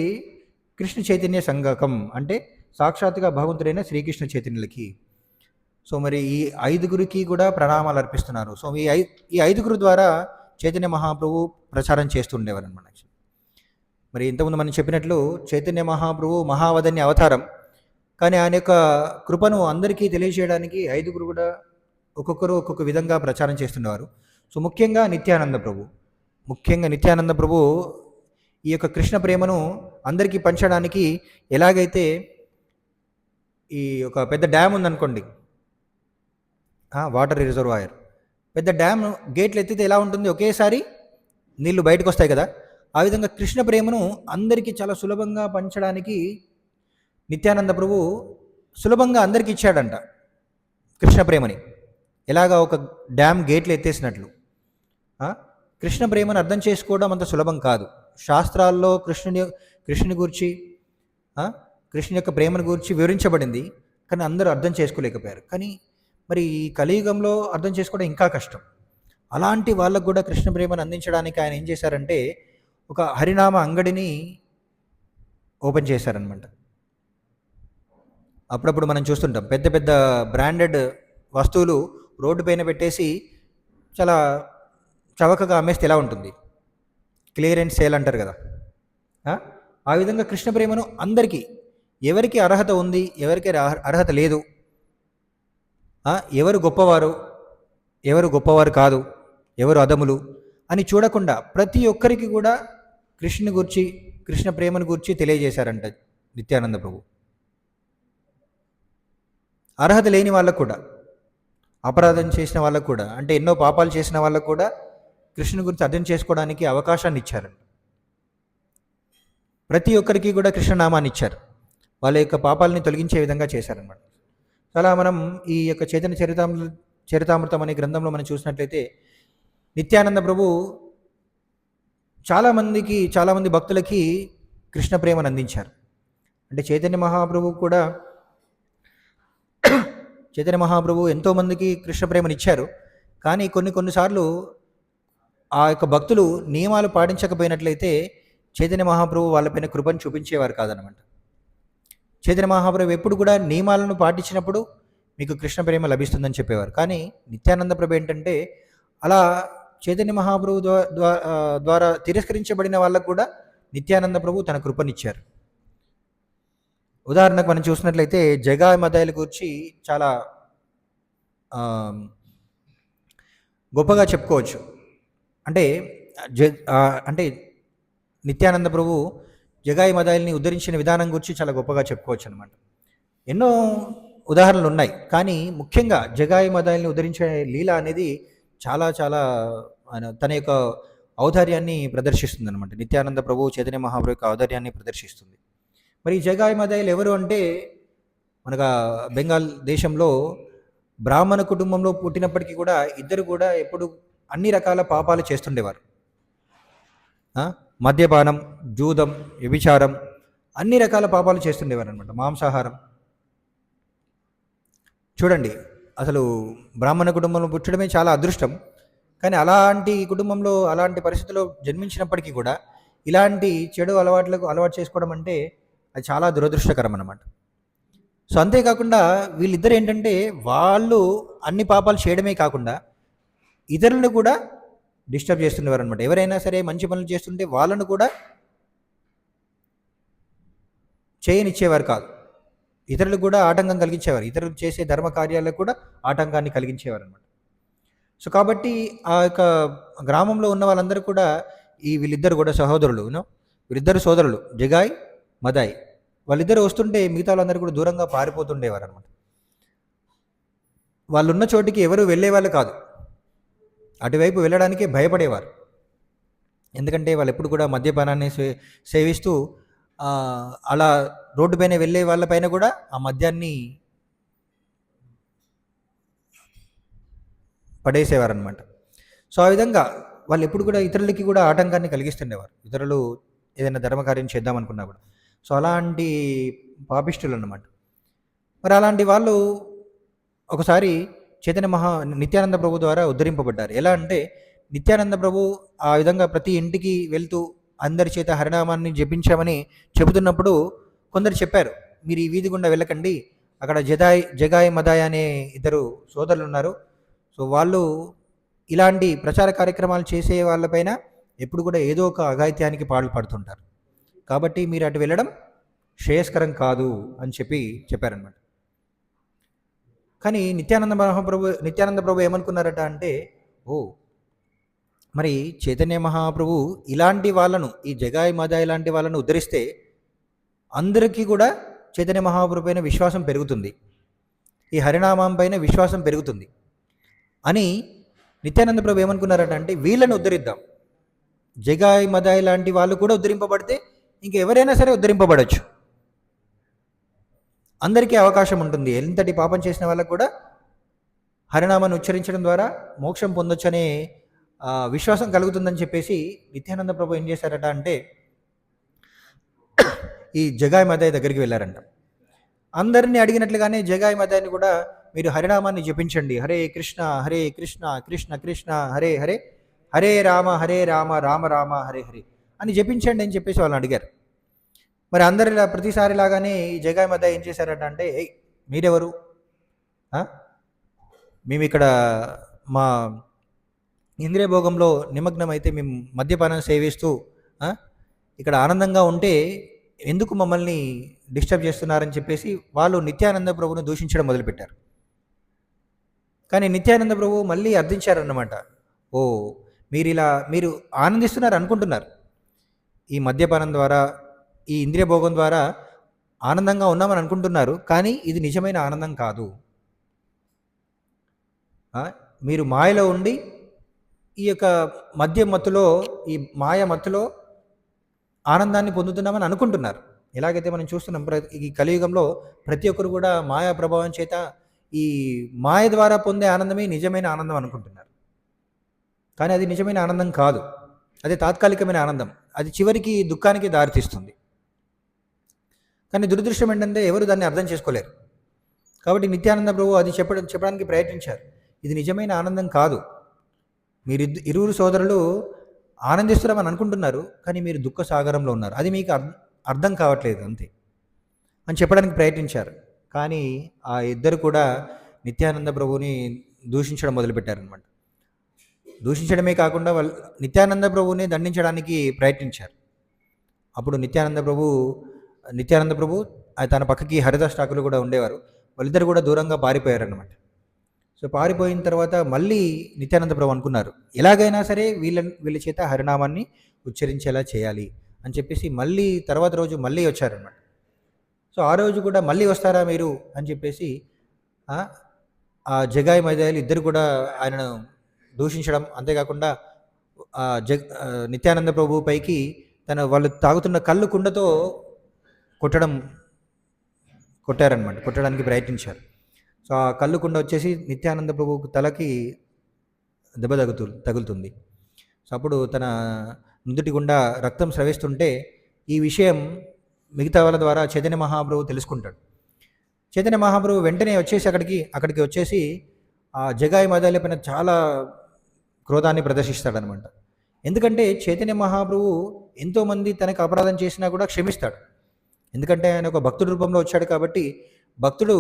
కృష్ణ చైతన్య సంగకం అంటే సాక్షాత్తుగా భగవంతుడైన శ్రీకృష్ణ చైతన్యులకి. సో మరి ఈ ఐదుగురికి కూడా ప్రణామాలు అర్పిస్తున్నారు. సో ఈ ఐదుగురు ద్వారా చైతన్య మహాప్రభు ప్రచారం చేస్తుండేవారు అనమాట. మరి ఇంతకుముందు మనం చెప్పినట్లు చైతన్య మహాప్రభు మహావదన్య అవతారం, కానీ ఆయన యొక్క కృపను అందరికీ తెలియజేయడానికి ఐదుగురు కూడా ఒక్కొక్కరు ఒక్కొక్క విధంగా ప్రచారం చేస్తున్నారు. సో ముఖ్యంగా నిత్యానంద ప్రభు, ఈ యొక్క కృష్ణ ప్రేమను అందరికీ పంచడానికి ఎలాగైతే ఈ ఒక పెద్ద డ్యామ్ ఉందనుకోండి, వాటర్ రిజర్వాయర్, పెద్ద డ్యామ్ గేట్లు ఎత్తితే ఎలా ఉంటుంది, ఒకేసారి నీళ్లు బయటకు వస్తాయి కదా, ఆ విధంగా కృష్ణ ప్రేమను అందరికీ చాలా సులభంగా పంచడానికి నిత్యానంద ప్రభు సులభంగా అందరికీ ఇచ్చాడంట కృష్ణ ప్రేమని. ఎలాగా ఒక డ్యామ్ గేట్లు ఎత్తేసినట్లు. కృష్ణ ప్రేమను అర్థం చేసుకోవడం అంత సులభం కాదు. శాస్త్రాల్లో కృష్ణుని గురించి, కృష్ణుని యొక్క ప్రేమను గురించి వివరించబడింది, కానీ అందరూ అర్థం చేసుకోలేకపోయారు. కానీ మరి ఈ కలియుగంలో అర్థం చేసుకోవడం ఇంకా కష్టం. అలాంటి వాళ్ళకు కూడా కృష్ణ ప్రేమను అందించడానికి ఆయన ఏం చేశారంటే ఒక హరినామ అంగడిని ఓపెన్ చేశారనమాట. అప్పుడప్పుడు మనం చూస్తుంటాం పెద్ద పెద్ద బ్రాండెడ్ వస్తువులు రోడ్డు పైన పెట్టేసి చాలా చవకగా అమ్మేస్తే ఎలా ఉంటుంది, క్లియరెన్స్ సేల్ అంటారు కదా. ఆ విధంగా కృష్ణ ప్రేమను అందరికీ, ఎవరికి అర్హత ఉంది, ఎవరికి అర్హత లేదు, ఎవరు గొప్పవారు కాదు, ఎవరు అదములు అని చూడకుండా ప్రతి ఒక్కరికి కూడా కృష్ణుని గురించి, కృష్ణ ప్రేమను గురించి తెలియజేశారంట నిత్యానంద ప్రభు. అర్హత లేని వాళ్ళకు కూడా, అపరాధం చేసిన వాళ్ళకు కూడా, అంటే ఎన్నో పాపాలు చేసిన వాళ్ళకు కూడా కృష్ణుని గురించి అర్థం చేసుకోవడానికి అవకాశాన్ని ఇచ్చారంట. ప్రతి ఒక్కరికి కూడా కృష్ణనామాన్ని ఇచ్చారు, వాళ్ళ యొక్క పాపాలని తొలగించే విధంగా చేశారన్నమాట. అలా మనం ఈ యొక్క చైతన్య చరితామృతం అనే గ్రంథంలో మనం చూసినట్లయితే నిత్యానంద ప్రభు చాలామంది భక్తులకి కృష్ణ ప్రేమను అందించారు. అంటే చైతన్య మహాప్రభు ఎంతోమందికి కృష్ణ ప్రేమను ఇచ్చారు. కానీ కొన్నిసార్లు ఆ యొక్క భక్తులు నియమాలు పాటించకపోయినట్లయితే చైతన్య మహాప్రభు వాళ్ళపైన కృపను చూపించేవారు కాదనమాట. చైతన్య మహాప్రభు ఎప్పుడు కూడా నియమాలను పాటించినప్పుడు మీకు కృష్ణ ప్రేమ లభిస్తుందని చెప్పేవారు. కానీ నిత్యానంద ప్రభు ఏంటంటే అలా చైతన్య మహాప్రభు ద్వారా తిరస్కరించబడిన వాళ్ళకు కూడా నిత్యానంద ప్రభు తన కృపనిచ్చారు. ఉదాహరణకు మనం చూసినట్లయితే జగాయ్ మదాయిల గురించి చాలా గొప్పగా చెప్పుకోవచ్చు. అంటే నిత్యానంద ప్రభు జగాయి మదాయిల్ని ఉద్ధరించిన విధానం గురించి చాలా గొప్పగా చెప్పుకోవచ్చు అనమాట. ఎన్నో ఉదాహరణలు ఉన్నాయి, కానీ ముఖ్యంగా జగాయి మదాయిల్ని ఉద్ధరించే లీల అనేది చాలా తన యొక్క ఔదార్యాన్ని ప్రదర్శిస్తుంది అనమాట. నిత్యానంద ప్రభు చైతన్య మహాప్రభు యొక్క ఔదార్యాన్ని ప్రదర్శిస్తుంది. మరి జగాయి మదాయిలు ఎవరు అంటే, మనకు బెంగాల్ దేశంలో బ్రాహ్మణ కుటుంబంలో పుట్టినప్పటికీ కూడా ఇద్దరు కూడా ఎప్పుడు అన్ని రకాల పాపాలు చేస్తుండేవారు. మద్యపానం, జూదం, వ్యభిచారం, అన్ని రకాల పాపాలు చేస్తుండేవారు అనమాట. మాంసాహారం. చూడండి, అసలు బ్రాహ్మణ కుటుంబంలో పుట్టడమే చాలా అదృష్టం. కానీ అలాంటి కుటుంబంలో, అలాంటి పరిస్థితుల్లో జన్మించినప్పటికీ కూడా ఇలాంటి చెడు అలవాటు చేసుకోవడం అంటే అది చాలా దురదృష్టకరం అన్నమాట. సో అంతేకాకుండా వీళ్ళిద్దరు ఏంటంటే వాళ్ళు అన్ని పాపాలు చేయడమే కాకుండా ఇతరులను కూడా డిస్టర్బ్ చేస్తుండేవారు అనమాట. ఎవరైనా సరే మంచి పనులు చేస్తుంటే వాళ్ళను కూడా చేయనిచ్చేవారు కాదు. ఇతరులకు కూడా ఆటంకం కలిగించేవారు, ఇతరులు చేసే ధర్మ కార్యాలకు కూడా ఆటంకాన్ని కలిగించేవారు అనమాట. సో కాబట్టి ఆ యొక్క గ్రామంలో ఉన్న వాళ్ళందరూ కూడా వీళ్ళిద్దరు కూడా సహోదరులు, వీళ్ళిద్దరు సోదరులు జగాయ్, మదాయ్. వాళ్ళిద్దరు వస్తుంటే మిగతా వాళ్ళందరూ కూడా దూరంగా పారిపోతుండేవారు అనమాట. వాళ్ళున్న చోటికి ఎవరు వెళ్ళేవాళ్ళు కాదు, అటువైపు వెళ్ళడానికే భయపడేవారు. ఎందుకంటే వాళ్ళు ఎప్పుడు కూడా మద్యపానాన్ని సేవిస్తూ అలా రోడ్డు పైన వెళ్ళే వాళ్ళపైన కూడా ఆ మద్యాన్ని పడేసేవారు అనమాట. సో ఆ విధంగా వాళ్ళు ఎప్పుడు కూడా ఇతరులకి కూడా ఆటంకాన్ని కలిగిస్తుండేవారు, ఇతరులు ఏదైనా ధర్మకార్యం చేద్దామనుకున్నా కూడా. సో అలాంటి పాపిష్టులు అన్నమాట. మరి అలాంటి వాళ్ళు ఒకసారి నిత్యానంద ప్రభు ద్వారా ఉద్ధరింపబడ్డారు. ఎలా అంటే నిత్యానంద ప్రభు ఆ విధంగా ప్రతి ఇంటికి వెళ్తూ అందరి చేత హరినామాన్ని జపించామని చెబుతున్నప్పుడు కొందరు చెప్పారు, మీరు ఈ వీధి గుండా వెళ్ళకండి, అక్కడ జగాయ్ మదాయ్ అనే ఇద్దరు సోదరులు ఉన్నారు. సో వాళ్ళు ఇలాంటి ప్రచార కార్యక్రమాలు చేసే వాళ్ళపైన ఎప్పుడు కూడా ఏదో ఒక అఘాయిత్యానికి పాల్పడుతుంటారు. కాబట్టి మీరు అటు వెళ్ళడం శ్రేయస్కరం కాదు అని చెప్పారనమాట. కానీ నిత్యానంద ప్రభు ఏమనుకున్నారట అంటే, ఓ మరి చైతన్య మహాప్రభు ఇలాంటి వాళ్ళను, ఈ జగాయి మదాయి లాంటి వాళ్ళను ఉద్ధరిస్తే అందరికీ కూడా చైతన్య మహాప్రభు పైన విశ్వాసం పెరుగుతుంది, ఈ హరినామం పైన విశ్వాసం పెరుగుతుంది అని నిత్యానంద ప్రభు ఏమనుకున్నారట అంటే, వీళ్ళని ఉద్ధరిద్దాం. జగాయి మదాయి లాంటి వాళ్ళు కూడా ఉద్ధరింపబడితే ఇంక ఎవరైనా సరే ఉద్ధరింపబడవచ్చు, అందరికీ అవకాశం ఉంటుంది. ఎంతటి పాపం చేసిన వాళ్ళకు కూడా హరినామాన్ని ఉచ్చరించడం ద్వారా మోక్షం పొందొచ్చనే విశ్వాసం కలుగుతుందని చెప్పేసి నిత్యానంద ప్రభు ఏం చేశారట అంటే, ఈ జగాయి మదాయి దగ్గరికి వెళ్ళారంట. అందరినీ అడిగినట్లుగానే జగాయి మదాయిని కూడా మీరు హరినామాన్ని జపించండి, హరే కృష్ణ కృష్ణ కృష్ణ హరే హరే, హరే రామ రామ రామ హరే హరే అని జపించండి అని చెప్పేసి వాళ్ళని అడిగారు. మరి అందరిలా ప్రతిసారిలాగానే ఈ జగాయి మదాయి ఏం చేశారట అంటే, మీరెవరు, మేము ఇక్కడ మా ఇంద్రియ భోగంలో నిమగ్నం అయితే మేము మద్యపానం సేవిస్తూ ఇక్కడ ఆనందంగా ఉంటే ఎందుకు మమ్మల్ని డిస్టర్బ్ చేస్తున్నారని చెప్పేసి వాళ్ళు నిత్యానంద ప్రభువును దూషించడం మొదలుపెట్టారు. కానీ నిత్యానంద ప్రభు మళ్ళీ అర్థించారన్నమాట, ఓ మీరు ఆనందిస్తున్నారు అనుకుంటున్నారు, ఈ మద్యపానం ద్వారా ఈ ఇంద్రియ భోగం ద్వారా ఆనందంగా ఉన్నామని అనుకుంటున్నారు, కానీ ఇది నిజమైన ఆనందం కాదు. మీరు మాయలో ఉండి ఈ యొక్క మద్య మత్తులో, ఈ మాయ మత్తులో ఆనందాన్ని పొందుతున్నామని అనుకుంటున్నారు. ఎలాగైతే మనం చూస్తున్నాం ఈ కలియుగంలో ప్రతి ఒక్కరు కూడా మాయా ప్రభావం చేత ఈ మాయ ద్వారా పొందే ఆనందమే నిజమైన ఆనందం అనుకుంటున్నారు. కానీ అది నిజమైన ఆనందం కాదు, అది తాత్కాలికమైన ఆనందం, అది చివరికి దుఃఖానికి దారితీస్తుంది. కానీ దురదృష్టం ఏంటంటే ఎవరు దాన్ని అర్థం చేసుకోలేరు. కాబట్టి నిత్యానంద ప్రభు అది చెప్పడానికి ప్రయత్నించారు, ఇది నిజమైన ఆనందం కాదు, మీరు ఇరువురు సోదరులు ఆనందిస్తున్నామని అనుకుంటున్నారు, కానీ మీరు దుఃఖ సాగరంలో ఉన్నారు, అది మీకు అర్థం కావట్లేదు అంతే అని చెప్పడానికి ప్రయత్నించారు. కానీ ఆ ఇద్దరు కూడా నిత్యానంద ప్రభువుని దూషించడం మొదలుపెట్టారనమాట. దూషించడమే కాకుండా వాళ్ళు నిత్యానంద ప్రభువుని దండించడానికి ప్రయత్నించారు. అప్పుడు నిత్యానంద ప్రభు తన పక్కకి హరిదాస్ ఠాకూర్ కూడా ఉండేవారు, వాళ్ళిద్దరు కూడా దూరంగా పారిపోయారనమాట. సో పారిపోయిన తర్వాత మళ్ళీ నిత్యానంద ప్రభు అనుకున్నారు, ఎలాగైనా సరే వీళ్ళ చేత హరినామాన్ని ఉచ్చరించేలా చేయాలి అని చెప్పేసి మళ్ళీ తర్వాత రోజు మళ్ళీ వచ్చారనమాట. సో ఆ రోజు కూడా మళ్ళీ వస్తారా మీరు అని చెప్పేసి ఆ జగాయి మదాయిలు ఇద్దరు కూడా ఆయనను దూషించడం, అంతేకాకుండా నిత్యానంద ప్రభు పైకి వాళ్ళు తాగుతున్న కళ్ళు కుండతో కొట్టడానికి ప్రయత్నించారు. సో ఆ కళ్ళు కుండ వచ్చేసి నిత్యానంద ప్రభువుకు తలకి దెబ్బ తగులుతుంది. సో అప్పుడు తన నుదుటి గుండా రక్తం స్రవిస్తుంటే ఈ విషయం మిగతా వాళ్ళ ద్వారా చైతన్య మహాప్రభు తెలుసుకుంటాడు. చైతన్య మహాప్రభు వెంటనే వచ్చేసి అక్కడికి వచ్చేసి ఆ జగాయి మదాయిల పైన చాలా క్రోధాన్ని ప్రదర్శిస్తాడనమాట. ఎందుకంటే చైతన్య మహాప్రభు ఎంతోమంది తనకు అపరాధం చేసినా కూడా క్షమిస్తాడు. ఎందుకంటే ఆయన ఒక భక్తుడి రూపంలో వచ్చాడు కాబట్టి భక్తుడు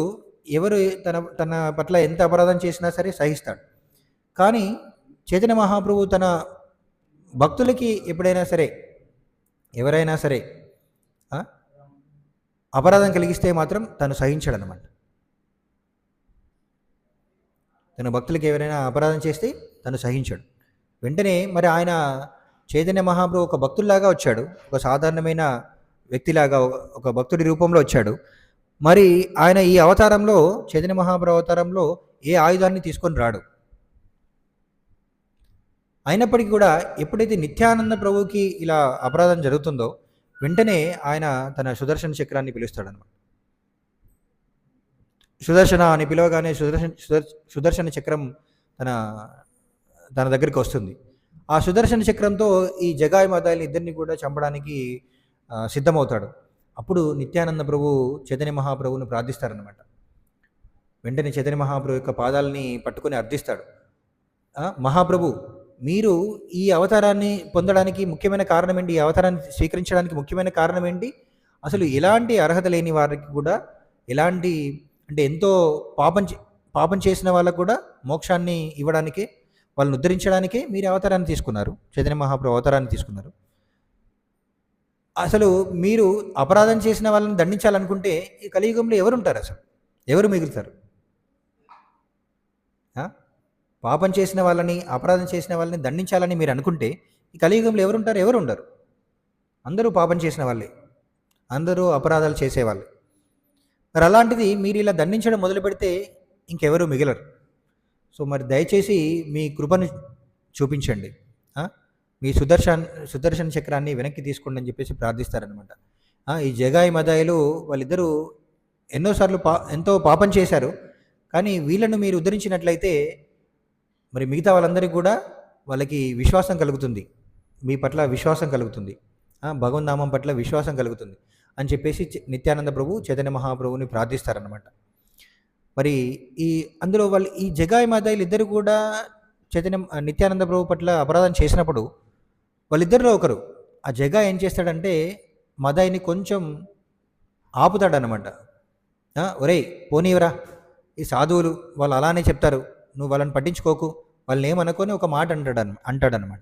ఎవరు తన పట్ల ఎంత అపరాధం చేసినా సరే సహిస్తాడు. కానీ చైతన్య మహాప్రభు తన భక్తులకి ఎవరైనా సరే అపరాధం కలిగిస్తే మాత్రం తను సహించాడనమాట. తన భక్తులకి ఎవరైనా అపరాధం చేస్తే తను సహించాడు. వెంటనే మరి ఆయన చైతన్య మహాప్రభు ఒక భక్తుల్లాగా వచ్చాడు, ఒక సాధారణమైన వ్యక్తిలాగా ఒక భక్తుడి రూపంలో వచ్చాడు. మరి ఆయన ఈ అవతారంలో, చైతన్య మహాప్రభు అవతారంలో ఏ ఆయుధాన్ని తీసుకొని రాడు. అయినప్పటికీ కూడా ఎప్పుడైతే నిత్యానంద ప్రభువుకి ఇలా అపరాధం జరుగుతుందో వెంటనే ఆయన తన సుదర్శన చక్రాన్ని పిలుస్తాడనమాట. సుదర్శన అని పిలవగానే సుదర్శన చక్రం తన దగ్గరికి వస్తుంది. ఆ సుదర్శన చక్రంతో ఈ జగాయి మదాయిలు ఇద్దరిని కూడా చంపడానికి సిద్ధమవుతాడు. అప్పుడు నిత్యానంద ప్రభు చైతన్య మహాప్రభువును ప్రార్థిస్తారనమాట. వెంటనే చైతన్య మహాప్రభు యొక్క పాదాలని పట్టుకొని అర్థిస్తాడు, మహాప్రభు మీరు ఈ అవతారాన్ని పొందడానికి ముఖ్యమైన కారణం ఏంటి, ఈ అవతారాన్ని స్వీకరించడానికి ముఖ్యమైన కారణం ఏంటి, అసలు ఎలాంటి అర్హత లేని వారికి కూడా ఎలాంటి అంటే ఎంతో పాపం చేసిన వాళ్ళకు కూడా మోక్షాన్ని ఇవ్వడానికే, వాళ్ళని ఉద్ధరించడానికే మీరు అవతారాన్ని తీసుకున్నారు, చైతన్య మహాప్రభు అవతారాన్ని తీసుకున్నారు. అసలు మీరు అపరాధం చేసిన వాళ్ళని దండించాలనుకుంటే ఈ కలియుగంలో ఎవరుంటారు అసలు? ఎవరు మిగులుతారు? ఆ? పాపం చేసిన వాళ్ళని, అపరాధం చేసిన వాళ్ళని దండించాలని మీరు అనుకుంటే ఈ కలియుగంలో ఎవరుంటారు? ఎవరు ఉండరు. అందరూ పాపం చేసిన వాళ్ళే, అందరూ అపరాధాలు చేసేవాళ్ళే. మరి అలాంటిది మీరు ఇలా దండించడం మొదలు పెడితే ఇంకెవరూ మిగలరు. సో మరి దయచేసి మీ కృపను చూపించండి. ఆ? మీ సుదర్శన చక్రాన్ని వెనక్కి తీసుకోండి అని చెప్పేసి ప్రార్థిస్తారనమాట. ఈ జగాయి మదాయిలు వాళ్ళిద్దరూ ఎన్నోసార్లు ఎంతో పాపం చేశారు. కానీ వీళ్ళను మీరు ఉద్ధరించినట్లయితే మరి మిగతా వాళ్ళందరికీ కూడా వాళ్ళకి విశ్వాసం కలుగుతుంది, మీ పట్ల విశ్వాసం కలుగుతుంది, భగవన్నామం పట్ల విశ్వాసం కలుగుతుంది అని చెప్పేసి నిత్యానంద ప్రభు చైతన్య మహాప్రభుని ప్రార్థిస్తారనమాట. మరి అందులో వాళ్ళు ఈ జగాయి మదాయిలు ఇద్దరు కూడా నిత్యానంద ప్రభు పట్ల అపరాధం చేసినప్పుడు వాళ్ళిద్దరిలో ఒకరు, ఆ జగా ఏం చేస్తాడంటే మదాయిని కొంచెం ఆపుతాడనమాట. ఒరేయ్ పోనీవరా, ఈ సాధువులు వాళ్ళు అలానే చెప్తారు, నువ్వు వాళ్ళని పట్టించుకోకు, వాళ్ళని ఏమనుకొని ఒక మాట అంటాడనమాట.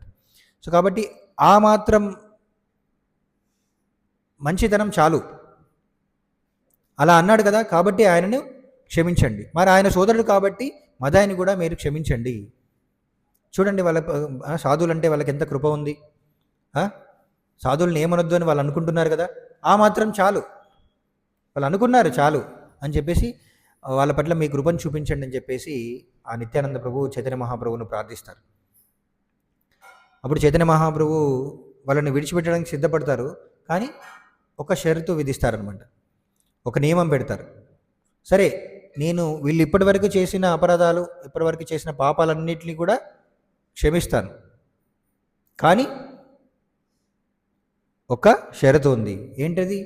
సో కాబట్టి ఆ మాత్రం మంచితనం చాలు. అలా అన్నాడు కదా, కాబట్టి ఆయనను క్షమించండి. మరి ఆయన సోదరుడు కాబట్టి మదాయిని కూడా మీరు క్షమించండి. చూడండి వాళ్ళ సాధువులు అంటే వాళ్ళకి ఎంత కృప ఉంది. సాధువులను ఏమనొద్దు అని వాళ్ళు అనుకుంటున్నారు కదా, ఆ మాత్రం చాలు, వాళ్ళు అనుకున్నారు చాలు అని చెప్పేసి వాళ్ళ పట్ల మీ కృపను చూపించండి అని చెప్పేసి ఆ నిత్యానంద ప్రభు చైతన్య మహాప్రభువును ప్రార్థిస్తారు. అప్పుడు చైతన్య మహాప్రభు వాళ్ళని విడిచిపెట్టడానికి సిద్ధపడతారు. కానీ ఒక షరతు విధిస్తారనమాట, ఒక నియమం పెడతారు. సరే, నేను వీళ్ళు ఇప్పటివరకు చేసిన అపరాధాలు, ఇప్పటివరకు చేసిన పాపాలన్నింటినీ కూడా క్షమిస్తాను, కానీ ఒక షరతు ఉంది. ఏంటది?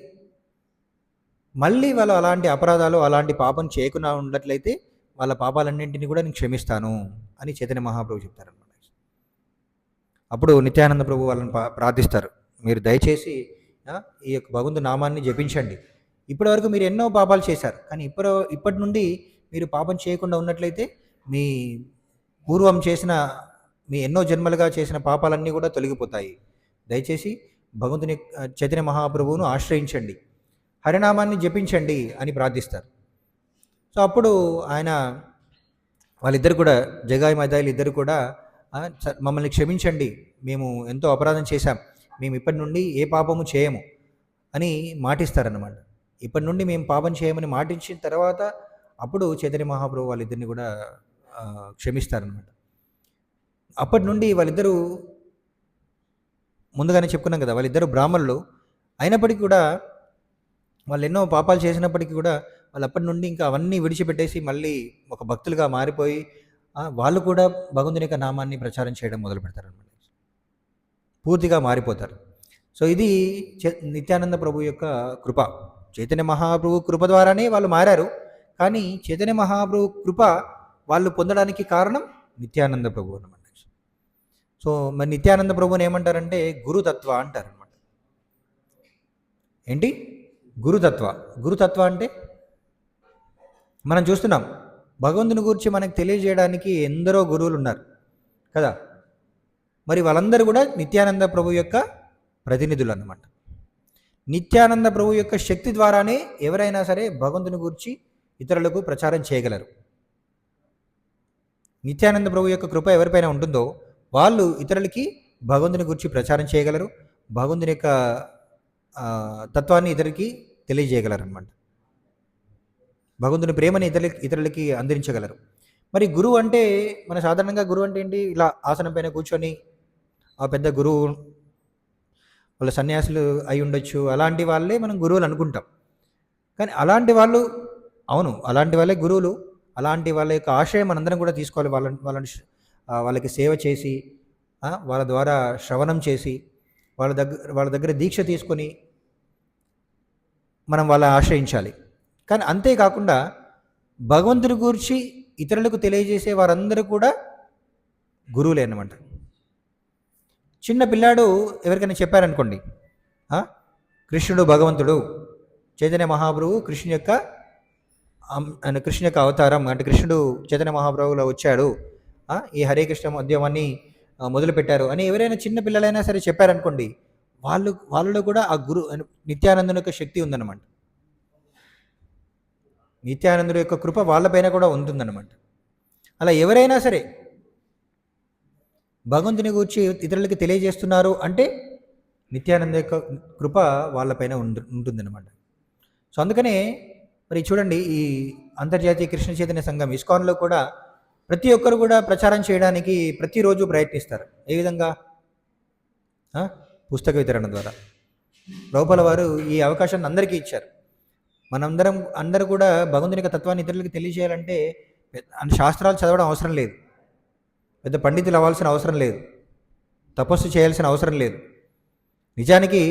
మళ్ళీ వాళ్ళు అలాంటి అపరాధాలు, అలాంటి పాపం చేయకుండా ఉన్నట్లయితే వాళ్ళ పాపాలన్నింటినీ కూడా నేను క్షమిస్తాను అని చైతన్య మహాప్రభు చెప్తారనమాట. అప్పుడు నిత్యానంద ప్రభు వాళ్ళని ప్రార్థిస్తారు, మీరు దయచేసి ఈ యొక్క భగవంతు నామాన్ని జపించండి. ఇప్పటివరకు మీరు ఎన్నో పాపాలు చేశారు, కానీ ఇప్పటి నుండి మీరు పాపం చేయకుండా ఉన్నట్లయితే మీ పూర్వం చేసిన, మీ ఎన్నో జన్మలుగా చేసిన పాపాలన్నీ కూడా తొలగిపోతాయి. దయచేసి భగవంతుని చైతన్య మహాప్రభువును ఆశ్రయించండి, హరినామాన్ని జపించండి అని ప్రార్థిస్తారు. సో అప్పుడు వాళ్ళిద్దరు కూడా, జగాయి మదాయిలు ఇద్దరు కూడా మమ్మల్ని క్షమించండి, మేము ఎంతో అపరాధం చేశాం, మేము ఇప్పటి నుండి ఏ పాపము చేయము అని మాటిస్తారన్నమాట. ఇప్పటి నుండి మేము పాపం చేయమని మాటించిన తర్వాత అప్పుడు చైతన్య మహాప్రభు వాళ్ళిద్దరిని కూడా క్షమిస్తారనమాట. అప్పటి నుండి వాళ్ళిద్దరూ, ముందుగానే చెప్పుకున్నాం కదా, వాళ్ళిద్దరు బ్రాహ్మణులు అయినప్పటికీ కూడా, వాళ్ళు ఎన్నో పాపాలు చేసినప్పటికీ కూడా వాళ్ళు అప్పటి నుండి ఇంకా అవన్నీ విడిచిపెట్టేసి మళ్ళీ ఒక భక్తులుగా మారిపోయి వాళ్ళు కూడా భగవంతుని యొక్క నామాన్ని ప్రచారం చేయడం మొదలు పెడతారనమాట. పూర్తిగా మారిపోతారు. సో ఇది నిత్యానంద ప్రభు యొక్క కృప. చైతన్య మహాప్రభు కృప ద్వారానే వాళ్ళు మారారు. కానీ చైతన్య మహాప్రభు కృప వాళ్ళు పొందడానికి కారణం నిత్యానంద ప్రభు అనమాట. సో మరి నిత్యానంద ప్రభుని ఏమంటారంటే గురుతత్వ అంటారు అనమాట. ఏంటి? గురుతత్వ అంటే మనం చూస్తున్నాం, భగవంతుని గురించి మనకు తెలియజేయడానికి ఎందరో గురువులు ఉన్నారు కదా. మరి వాళ్ళందరూ కూడా నిత్యానంద ప్రభు యొక్క ప్రతినిధులు అన్నమాట. నిత్యానంద ప్రభు యొక్క శక్తి ద్వారానే ఎవరైనా సరే భగవంతుని గురించి ఇతరులకు ప్రచారం చేయగలరు. నిత్యానంద ప్రభు యొక్క కృప ఎవరిపైన ఉంటుందో వాళ్ళు ఇతరులకి భగవంతుని గురించి ప్రచారం చేయగలరు, భగవంతుని యొక్క తత్వాన్ని ఇతరులకి తెలియజేయగలరు అనమాట. భగవంతుని ప్రేమని ఇతరులకి అందించగలరు. మరి గురువు అంటే, మన సాధారణంగా గురువు అంటే ఏంటి? ఇలా ఆసనం పైన కూర్చొని ఆ పెద్ద గురువు, వాళ్ళ సన్యాసులు అయి ఉండొచ్చు, అలాంటి వాళ్ళే మనం గురువులు అనుకుంటాం. కానీ అలాంటి వాళ్ళు, అవును అలాంటి వాళ్ళే గురువులు, అలాంటి వాళ్ళ యొక్క ఆశ్రయం మనందరం కూడా తీసుకోవాలి. వాళ్ళకి సేవ చేసి, వాళ్ళ ద్వారా శ్రవణం చేసి, వాళ్ళ దగ్గర దీక్ష తీసుకొని మనం వాళ్ళని ఆశ్రయించాలి. కానీ అంతేకాకుండా భగవంతుని గురించి ఇతరులకు తెలియజేసే వారందరూ కూడా గురువులే అన్నమాట. చిన్న పిల్లాడు ఎవరికైనా చెప్పారనుకోండి, కృష్ణుడు భగవంతుడు, చైతన్య మహాప్రభు కృష్ణుని యొక్క అవతారం, అంటే కృష్ణుడు చైతన్య మహాప్రభులో వచ్చాడు, ఈ హరే కృష్ణ ఉద్యమాన్ని మొదలుపెట్టారు అని ఎవరైనా చిన్న పిల్లలైనా సరే చెప్పారనుకోండి, వాళ్ళలో కూడా ఆ నిత్యానందుని యొక్క శక్తి ఉందన్నమాట. నిత్యానందుడి యొక్క కృప వాళ్ళపైన కూడా ఉంటుందన్నమాట. అలా ఎవరైనా సరే భగవంతుని గురించి ఇతరులకి తెలియజేస్తున్నారు అంటే నిత్యానంద యొక్క కృప వాళ్ళపైన ఉంటుందన్నమాట. సో అందుకనే మరి చూడండి, ఈ అంతర్జాతీయ కృష్ణ చైతన్య సంఘం ఇస్కాన్లో కూడా ప్రతి ఒక్కరు కూడా ప్రచారం చేయడానికి ప్రతిరోజు ప్రయత్నిస్తారు. ఏ విధంగా? పుస్తక వితరణ ద్వారా. ప్రభుపాల వారు ఈ అవకాశాన్ని అందరికీ ఇచ్చారు. అందరూ కూడా భగవంతుని యొక్క తత్వాన్ని ఇతరులకు తెలియజేయాలంటే శాస్త్రాలు చదవడం అవసరం లేదు, పెద్ద పండితులు అవ్వాల్సిన అవసరం లేదు, తపస్సు చేయాల్సిన అవసరం లేదు. నిజానికి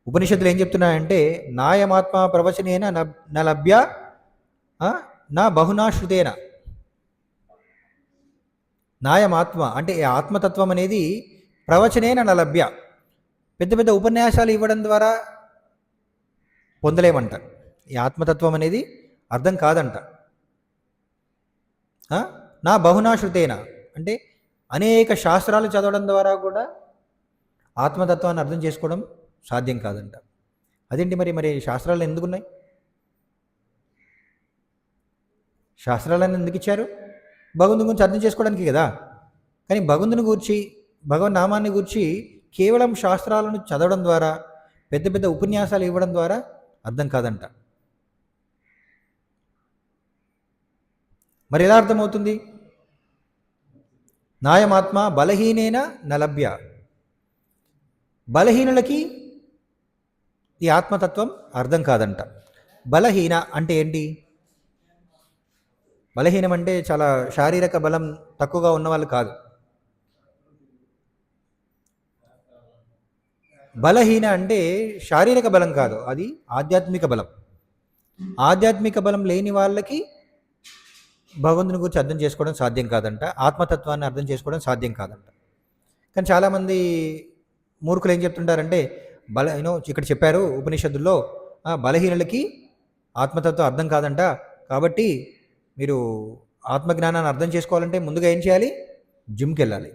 ఉపనిషత్తులు ఏం చెప్తున్నాయంటే నాయమాత్మ ప్రవచనేన నా లభ్య నా బహునా శృతేన. నాయమాత్మ అంటే ఆత్మతత్వం అనేది ప్రవచనేన నా లభ్య, పెద్ద పెద్ద ఉపన్యాసాలు ఇవ్వడం ద్వారా పొందలేమంట. ఈ ఆత్మతత్వం అనేది అర్థం కాదంట. నా బహునా శృతేన అంటే అనేక శాస్త్రాలు చదవడం ద్వారా కూడా ఆత్మతత్వాన్ని అర్థం చేసుకోవడం సాధ్యం కాదంట. అదేంటి మరి శాస్త్రాలు ఎందుకున్నాయి? శాస్త్రాలను ఎందుకు ఇచ్చారు? భగవంతుని గురించి అర్థం చేసుకోవడానికి కదా. కానీ భగవంతుని గురించి, భగవన్ నామాన్ని గురించి కేవలం శాస్త్రాలను చదవడం ద్వారా, పెద్ద పెద్ద ఉపన్యాసాలు ఇవ్వడం ద్వారా అర్థం కాదంట. మరి ఎలా అర్థమవుతుంది? నాయమాత్మ బలహీనేన నలభ్య. బలహీనులకి ఈ ఆత్మతత్వం అర్థం కాదంట. బలహీన అంటే ఏంటి? బలహీనం అంటే చాలా శారీరక బలం తక్కువగా ఉన్నవాళ్ళు కాదు. బలహీన అంటే శారీరక బలం కాదు, అది ఆధ్యాత్మిక బలం. ఆధ్యాత్మిక బలం లేని వాళ్ళకి భగవంతుని గురించి అర్థం చేసుకోవడం సాధ్యం కాదంట, ఆత్మతత్వాన్ని అర్థం చేసుకోవడం సాధ్యం కాదంట. కానీ చాలామంది మూర్ఖులు ఏం చెప్తుంటారంటే ఇక్కడ చెప్పారు ఉపనిషత్తుల్లో బలహీనులకి ఆత్మతత్వం అర్థం కాదంట, కాబట్టి మీరు ఆత్మజ్ఞానాన్ని అర్థం చేసుకోవాలంటే ముందుగా ఏం చేయాలి? జిమ్కి వెళ్ళాలి.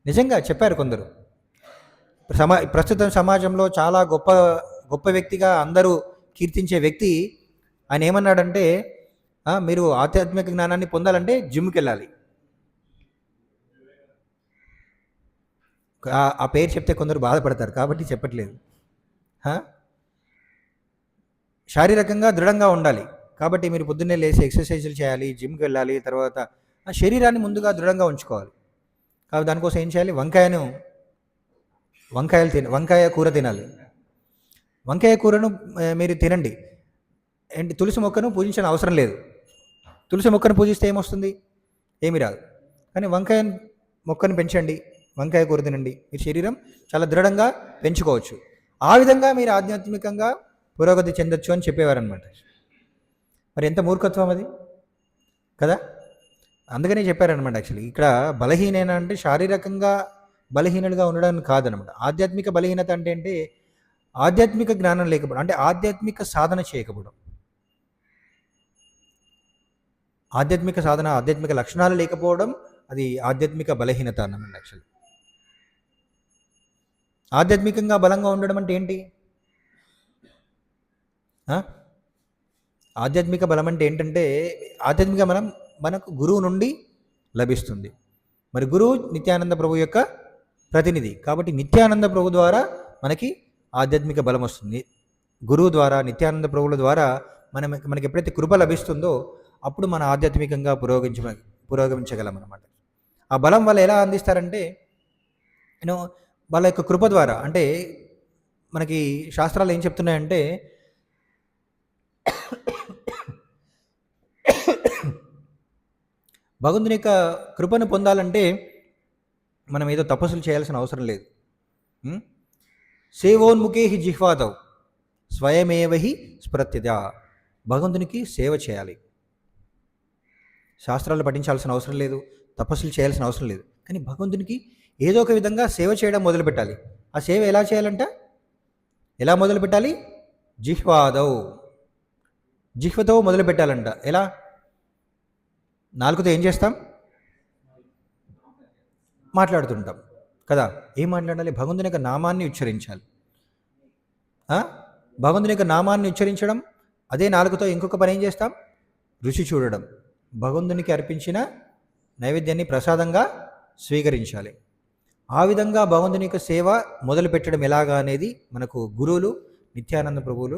నిజంగా చెప్పారు కొందరు. ప్రస్తుతం సమాజంలో చాలా గొప్ప గొప్ప వ్యక్తిగా అందరూ కీర్తించే వ్యక్తి ఆయన ఏమన్నాడంటే మీరు ఆధ్యాత్మిక జ్ఞానాన్ని పొందాలంటే జిమ్కి వెళ్ళాలి. ఆ పేరు చెప్తే కొందరు బాధపడతారు కాబట్టి చెప్పట్లేదు. శారీరకంగా దృఢంగా ఉండాలి కాబట్టి మీరు పొద్దున్నే లేచి ఎక్సర్సైజులు చేయాలి, జిమ్కి వెళ్ళాలి. తర్వాత శరీరాన్ని ముందుగా దృఢంగా ఉంచుకోవాలి. కాబట్టి దానికోసం ఏం చేయాలి? వంకాయ కూర తినాలి. వంకాయ కూరను మీరు తినండి. ఏంటి? తులసి మొక్కను పూజించిన అవసరం లేదు. తులసి మొక్కను పూజిస్తే ఏమొస్తుంది? ఏమి రాదు. కానీ వంకాయ మొక్కను పెంచండి, వంకాయ కూర తినండి, మీ శరీరం చాలా దృఢంగా పెంచుకోవచ్చు. ఆ విధంగా మీరు ఆధ్యాత్మికంగా పురోగతి చెందొచ్చు అని చెప్పేవారనమాట. మరి ఎంత మూర్ఖత్వం అది కదా. అందుకనే చెప్పారనమాట. యాక్చువల్లీ ఇక్కడ బలహీనత అంటే శారీరకంగా బలహీనులుగా ఉండడానికి కాదనమాట. ఆధ్యాత్మిక బలహీనత అంటే ఆధ్యాత్మిక జ్ఞానం లేకపోవడం, అంటే ఆధ్యాత్మిక సాధన చేయకపోవడం, ఆధ్యాత్మిక సాధన, ఆధ్యాత్మిక లక్షణాలు లేకపోవడం, అది ఆధ్యాత్మిక బలహీనత అన్నమాట. యాక్చువల్లీ ఆధ్యాత్మికంగా బలంగా ఉండడం అంటే ఏంటి? ఆధ్యాత్మిక బలం అంటే ఏంటంటే ఆధ్యాత్మిక బలం మనకు గురువు నుండి లభిస్తుంది. మరి గురువు నిత్యానంద ప్రభు యొక్క ప్రతినిధి కాబట్టి నిత్యానంద ప్రభు ద్వారా మనకి ఆధ్యాత్మిక బలం వస్తుంది. గురువు ద్వారా, నిత్యానంద ప్రభువుల ద్వారా మనకి ఎప్పుడైతే కృప లభిస్తుందో అప్పుడు మన ఆధ్యాత్మికంగా పురోగమించగలం అన్నమాట. ఆ బలం వాళ్ళు ఎలా అందిస్తారంటే వాళ్ళ యొక్క కృప ద్వారా. అంటే మనకి శాస్త్రాలు ఏం చెప్తున్నాయంటే భగవంతుని యొక్క కృపను పొందాలంటే మనం ఏదో తపస్సులు చేయాల్సిన అవసరం లేదు. సేవోన్ముఖే హి జిహ్వాదౌ స్వయమేవ హి స్మృత్యత. భగవంతునికి సేవ చేయాలి. శాస్త్రాలు పఠించాల్సిన అవసరం లేదు, తపస్సులు చేయాల్సిన అవసరం లేదు. కానీ భగవంతునికి ఏదో ఒక విధంగా సేవ చేయడం మొదలుపెట్టాలి. ఆ సేవ ఎలా చేయాలంట? ఎలా మొదలుపెట్టాలి? జిహ్వతో మొదలు పెట్టాలంట. ఎలా? నాలుగుతో ఏం చేస్తాం? మాట్లాడుతుంటాం. కదా. ఏం మాట్లాడాలి? భగవంతుని యొక్క నామాన్ని ఉచ్చరించాలి. భగవంతుని యొక్క నామాన్ని ఉచ్చరించడం, అదే నాలుకతో ఇంకొక పని ఏం చేస్తాం? రుచి చూడడం. భగవంతునికి అర్పించిన నైవేద్యాన్ని ప్రసాదంగా స్వీకరించాలి. ఆ విధంగా భగవంతుని యొక్క సేవ మొదలు పెట్టడం ఎలాగా అనేది మనకు గురువులు నిత్యానంద ప్రభువులు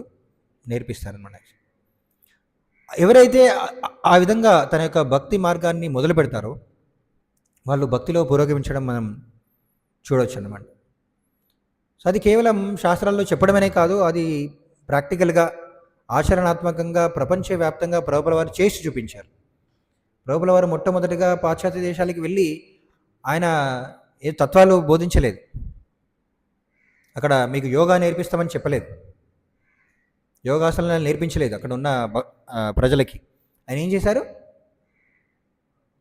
నేర్పిస్తారన్నమాట. ఎవరైతే ఆ విధంగా తన యొక్క భక్తి మార్గాన్ని మొదలు పెడతారో వాళ్ళు భక్తిలో పురోగమించడం మనం చూడవచ్చు అన్నమాట. సో అది కేవలం శాస్త్రాల్లో చెప్పడమనే కాదు, అది ప్రాక్టికల్గా ఆచరణాత్మకంగా ప్రపంచవ్యాప్తంగా ప్రభువుల వారు చేసి చూపించారు. ప్రభువుల వారు మొట్టమొదటిగా పాశ్చాత్య దేశాలకు వెళ్ళి ఆయన ఏ తత్వాలు బోధించలేదు. అక్కడ మీకు యోగా నేర్పిస్తామని చెప్పలేదు, యోగాసనాలు నేర్పించలేదు అక్కడ ఉన్న ప్రజలకి. ఆయన ఏం చేశారు?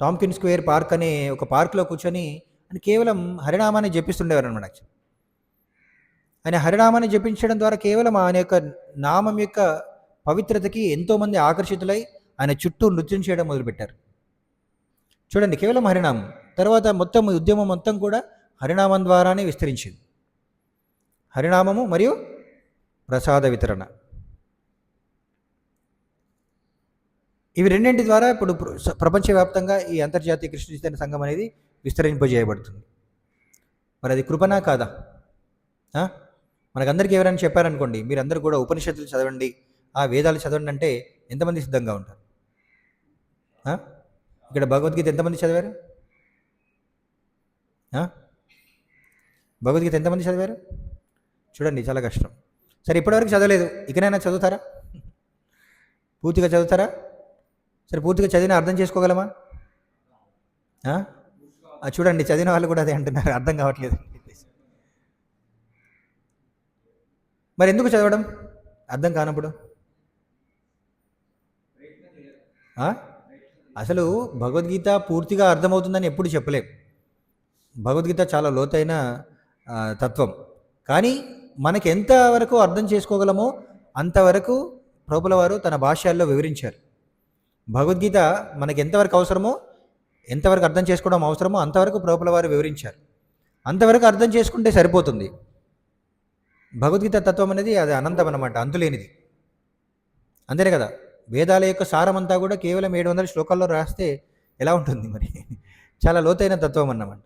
టాంకిన్ స్క్వేర్ పార్క్ అనే ఒక పార్క్లో కూర్చొని ఆయన కేవలం హరినామాన్ని జపిస్తుండేవారు అనమాట. ఆయన హరినామాన్ని జపించడం ద్వారా కేవలం ఆయన యొక్క నామం యొక్క పవిత్రతకి ఎంతోమంది ఆకర్షితులై ఆయన చుట్టూ నృత్యం చేయడం మొదలుపెట్టారు. చూడండి, కేవలం హరినామం. తర్వాత మొత్తం ఉద్యమం మొత్తం కూడా హరినామం ద్వారానే విస్తరించింది. హరినామము మరియు ప్రసాద వితరణ, ఇవి రెండింటి ద్వారా ఇప్పుడు ప్రపంచవ్యాప్తంగా ఈ అంతర్జాతీయ కృష్ణ చైతన్య సంఘం అనేది విస్తరింపజేయబడుతుంది. మరి అది కృపనా కాదా? మనకందరికీ ఎవరైనా చెప్పారనుకోండి, మీరందరూ కూడా ఉపనిషత్తులు చదవండి, వేదాలు చదవండి అంటే ఎంతమంది సిద్ధంగా ఉంటారు? ఇక్కడ భగవద్గీత ఎంతమంది చదివారు? భగవద్గీత ఎంతమంది చదివారు? చూడండి, చాలా కష్టం. సరే, ఇప్పటివరకు చదవలేదు, ఇకనైనా చదువుతారా? పూర్తిగా చదువుతారా? సరే, పూర్తిగా చదివిన అర్థం చేసుకోగలమా? చూడండి, చదివిన వాళ్ళు కూడా అదే అంటున్నారు, అర్థం కావట్లేదు. మరి ఎందుకు చదవడం అర్థం కానప్పుడు? అసలు భగవద్గీత పూర్తిగా అర్థమవుతుందని ఎప్పుడు చెప్పలేం. భగవద్గీత చాలా లోతైన తత్వం. కానీ మనకి ఎంతవరకు అర్థం చేసుకోగలమో అంతవరకు ప్రభువుల వారు తన భాష్యాల్లో వివరించారు. భగవద్గీత మనకి ఎంతవరకు అవసరమో, ఎంతవరకు అర్థం చేసుకోవడం అవసరమో అంతవరకు ప్రభువుల వారు వివరించారు. అంతవరకు అర్థం చేసుకుంటే సరిపోతుంది. భగవద్గీత తత్వం అనేది అది అనంతం అన్నమాట, అంతులేనిది. అంతేనే కదా. వేదాల యొక్క సారం అంతా కూడా కేవలం 700 శ్లోకాల్లో రాస్తే ఎలా ఉంటుంది? మరి చాలా లోతైన తత్వం అన్నమాట.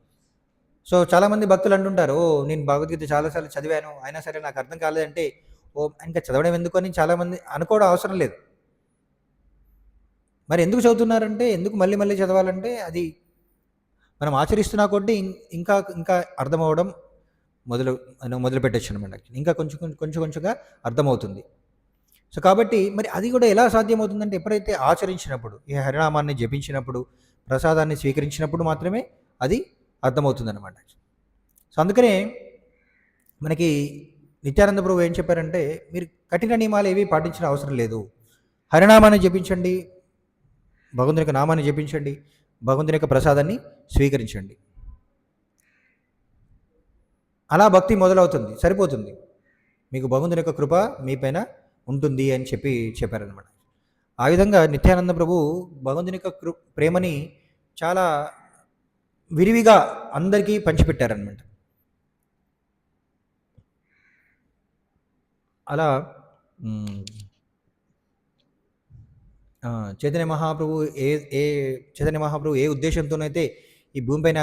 సో చాలామంది భక్తులు అంటుంటారు, నేను భగవద్గీత చాలాసార్లు చదివాను, అయినా సరే నాకు అర్థం కాలేదంటే, ఇంకా చదవడం ఎందుకు అని చాలామంది అనుకోవడం అవసరం లేదు. మరి ఎందుకు చదువుతున్నారంటే, ఎందుకు మళ్ళీ మళ్ళీ చదవాలంటే, అది మనం ఆచరిస్తున్నా కొద్దీ ఇంకా ఇంకా అర్థమవడం మొదలు పెట్టచ్చు అనమాట. ఇంకా కొంచెంగా అర్థమవుతుంది. సో కాబట్టి మరి అది కూడా ఎలా సాధ్యమవుతుందంటే, ఎప్పుడైతే ఆచరించినప్పుడు, ఈ హరినామాన్ని జపించినప్పుడు, ప్రసాదాన్ని స్వీకరించినప్పుడు మాత్రమే అది అర్థమవుతుందన్నమాట. సో అందుకనే మనకి నిత్యానంద ప్రభు ఏం చెప్పారంటే, మీరు కఠిన నియమాలు ఏవి పాటించిన అవసరం లేదు, హరినామాన్ని జపించండి, భగవంతుని యొక్క నామాన్ని జపించండి, భగవంతుని యొక్క ప్రసాదాన్ని స్వీకరించండి. అలా భక్తి మొదలవుతుంది, సరిపోతుంది, మీకు భగవంతుని యొక్క కృప మీపైన ఉంటుంది అని చెప్పారనమాట. ఆ విధంగా నిత్యానంద ప్రభు భగవంతుని యొక్క ప్రేమని చాలా విరివిగా అందరికీ పంచిపెట్టారనమాట. అలా చైతన్య మహాప్రభు ఏ ఉద్దేశంతోనైతే ఈ భూమిపైన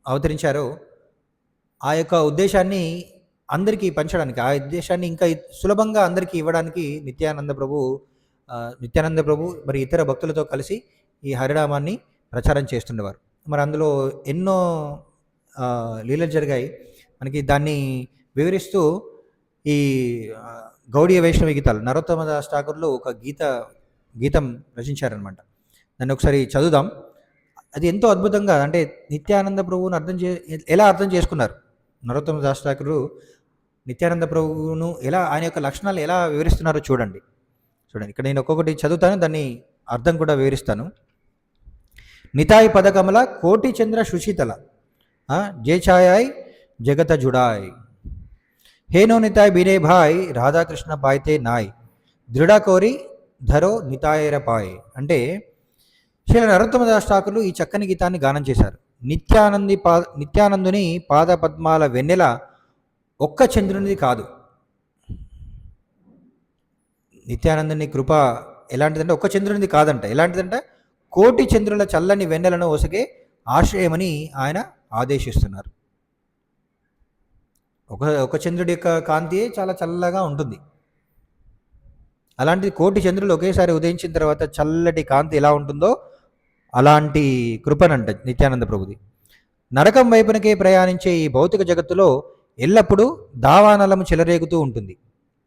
అవతరించారో ఆ యొక్క ఉద్దేశాన్ని అందరికీ పంచడానికి, ఆ ఉద్దేశాన్ని ఇంకా సులభంగా అందరికీ ఇవ్వడానికి నిత్యానంద ప్రభు మరి ఇతర భక్తులతో కలిసి ఈ హరినామాన్ని ప్రచారం చేస్తుండేవారు. మరి అందులో ఎన్నో లీలలు జరిగాయి. మనకి దాన్ని వివరిస్తూ ఈ గౌడీయ వైష్ణవ గీతాలు నరోత్తమ దాస్ ఠాకూర్లు ఒక గీతం రచించారనమాట. దాన్ని ఒకసారి చదువుదాం. అది ఎంతో అద్భుతంగా, అంటే నిత్యానంద ప్రభువును ఎలా అర్థం చేసుకున్నారు నరోత్తమ దాస్ ఠాకూర్, నిత్యానంద ప్రభువును ఎలా, ఆయన యొక్క లక్షణాలు ఎలా వివరిస్తున్నారో చూడండి. ఇక్కడ నేను ఒక్కొక్కటి చదువుతాను, దాన్ని అర్థం కూడా వివరిస్తాను. నితాయ్ పదకమల కోటి చంద్ర సుశీతల జయఛాయాయ్ జగత జుడాయ్ హేనో నితాయ్ బినే భాయ్ రాధాకృష్ణ పాయితే నాయ్ దృఢ కోరి ధరో నితాయర పాయ్. అంటే శ్రీ నరోత్తమ దాస్ ఠాకూర్లు ఈ చక్కని గీతాన్ని గానం చేశారు. నిత్యానందుని పాదపద్మాల వెన్నెల ఒక్క చంద్రునిది కాదు. నిత్యానందుని కృప ఎలాంటిదంటే ఒక్క చంద్రునిది కాదంట. ఎలాంటిదంట? కోటి చంద్రుల చల్లని వెన్నెలను ఒసగే ఆశ్రయమని ఆయన ఆదేశిస్తున్నారు. ఒక చంద్రుడి యొక్క కాంతి చాలా చల్లగా ఉంటుంది. అలాంటి కోటి చంద్రులు ఒకేసారి ఉదయించిన తర్వాత చల్లటి కాంతి ఎలా ఉంటుందో అలాంటి కృపనంట నిత్యానంద ప్రభుది. నరకం వైపునకే ప్రయాణించే ఈ భౌతిక జగత్తులో ఎల్లప్పుడూ దావానలము చెలరేగుతూ ఉంటుంది.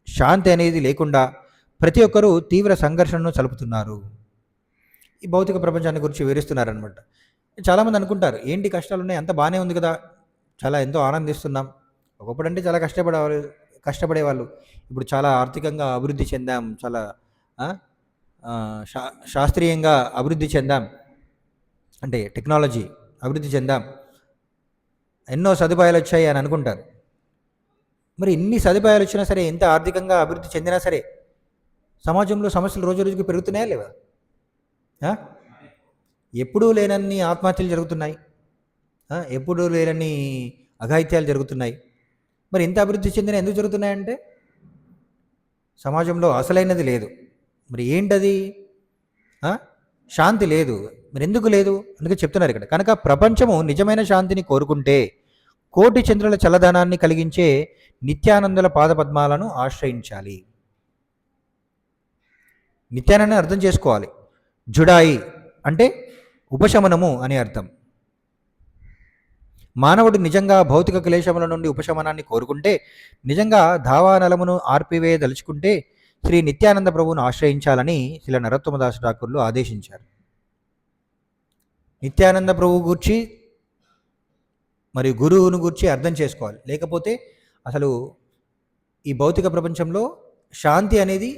శాంతి అనేది లేకుండా ప్రతి ఒక్కరూ తీవ్ర సంఘర్షణను చలుపుతున్నారు. ఈ భౌతిక ప్రపంచాన్ని గురించి వివరిస్తున్నారనమాట. చాలామంది అనుకుంటారు, ఏంటి కష్టాలు ఉన్నాయి, అంత బాగానే ఉంది కదా, చాలా ఎంతో ఆనందిస్తున్నాం. ఒకప్పుడు అంటే చాలా కష్టపడేవాళ్ళు. ఇప్పుడు చాలా ఆర్థికంగా అభివృద్ధి చెందాం, చాలా శాస్త్రీయంగా అభివృద్ధి చెందాం, అంటే టెక్నాలజీ అభివృద్ధి చెందాం, ఎన్నో సదుపాయాలు వచ్చాయి అని అనుకుంటారు. మరి ఇన్ని సదుపాయాలు వచ్చినా సరే, ఎంత ఆర్థికంగా అభివృద్ధి చెందినా సరే సమాజంలో సమస్యలు రోజు రోజుకి పెరుగుతున్నాయా లేవా? ఎప్పుడూ లేనన్ని ఆత్మహత్యలు జరుగుతున్నాయి, ఎప్పుడూ లేనన్ని అఘాయిత్యాలు జరుగుతున్నాయి. మరి ఇంత అభివృద్ధి చెందిన ఎందుకు జరుగుతున్నాయంటే సమాజంలో అసలైనది లేదు. మరి ఏంటది? శాంతి లేదు. మరి ఎందుకు లేదు? అందుకే చెప్తున్నారు ఇక్కడ. కనుక ప్రపంచము నిజమైన శాంతిని కోరుకుంటే కోటి చంద్రుల చల్లదనాన్ని కలిగించే నిత్యానందుల పాదపద్మాలను ఆశ్రయించాలి. నిత్యానందాన్ని అర్థం చేసుకోవాలి. జుడాయి అంటే ఉపశమనము అని అర్థం. మానవుడు నిజంగా భౌతిక క్లేశముల నుండి ఉపశమనాన్ని కోరుకుంటే, నిజంగా ధావానలమును ఆర్పివేయదలుచుకుంటే శ్రీ నిత్యానంద ప్రభువును ఆశ్రయించాలని శ్రీల నరోత్తమదాసు ఠాకూర్లు ఆదేశించారు. నిత్యానంద ప్రభువు గూర్చి మరియు గురువును గూర్చి అర్థం చేసుకోవాలి. లేకపోతే అసలు ఈ భౌతిక ప్రపంచంలో శాంతి అనేది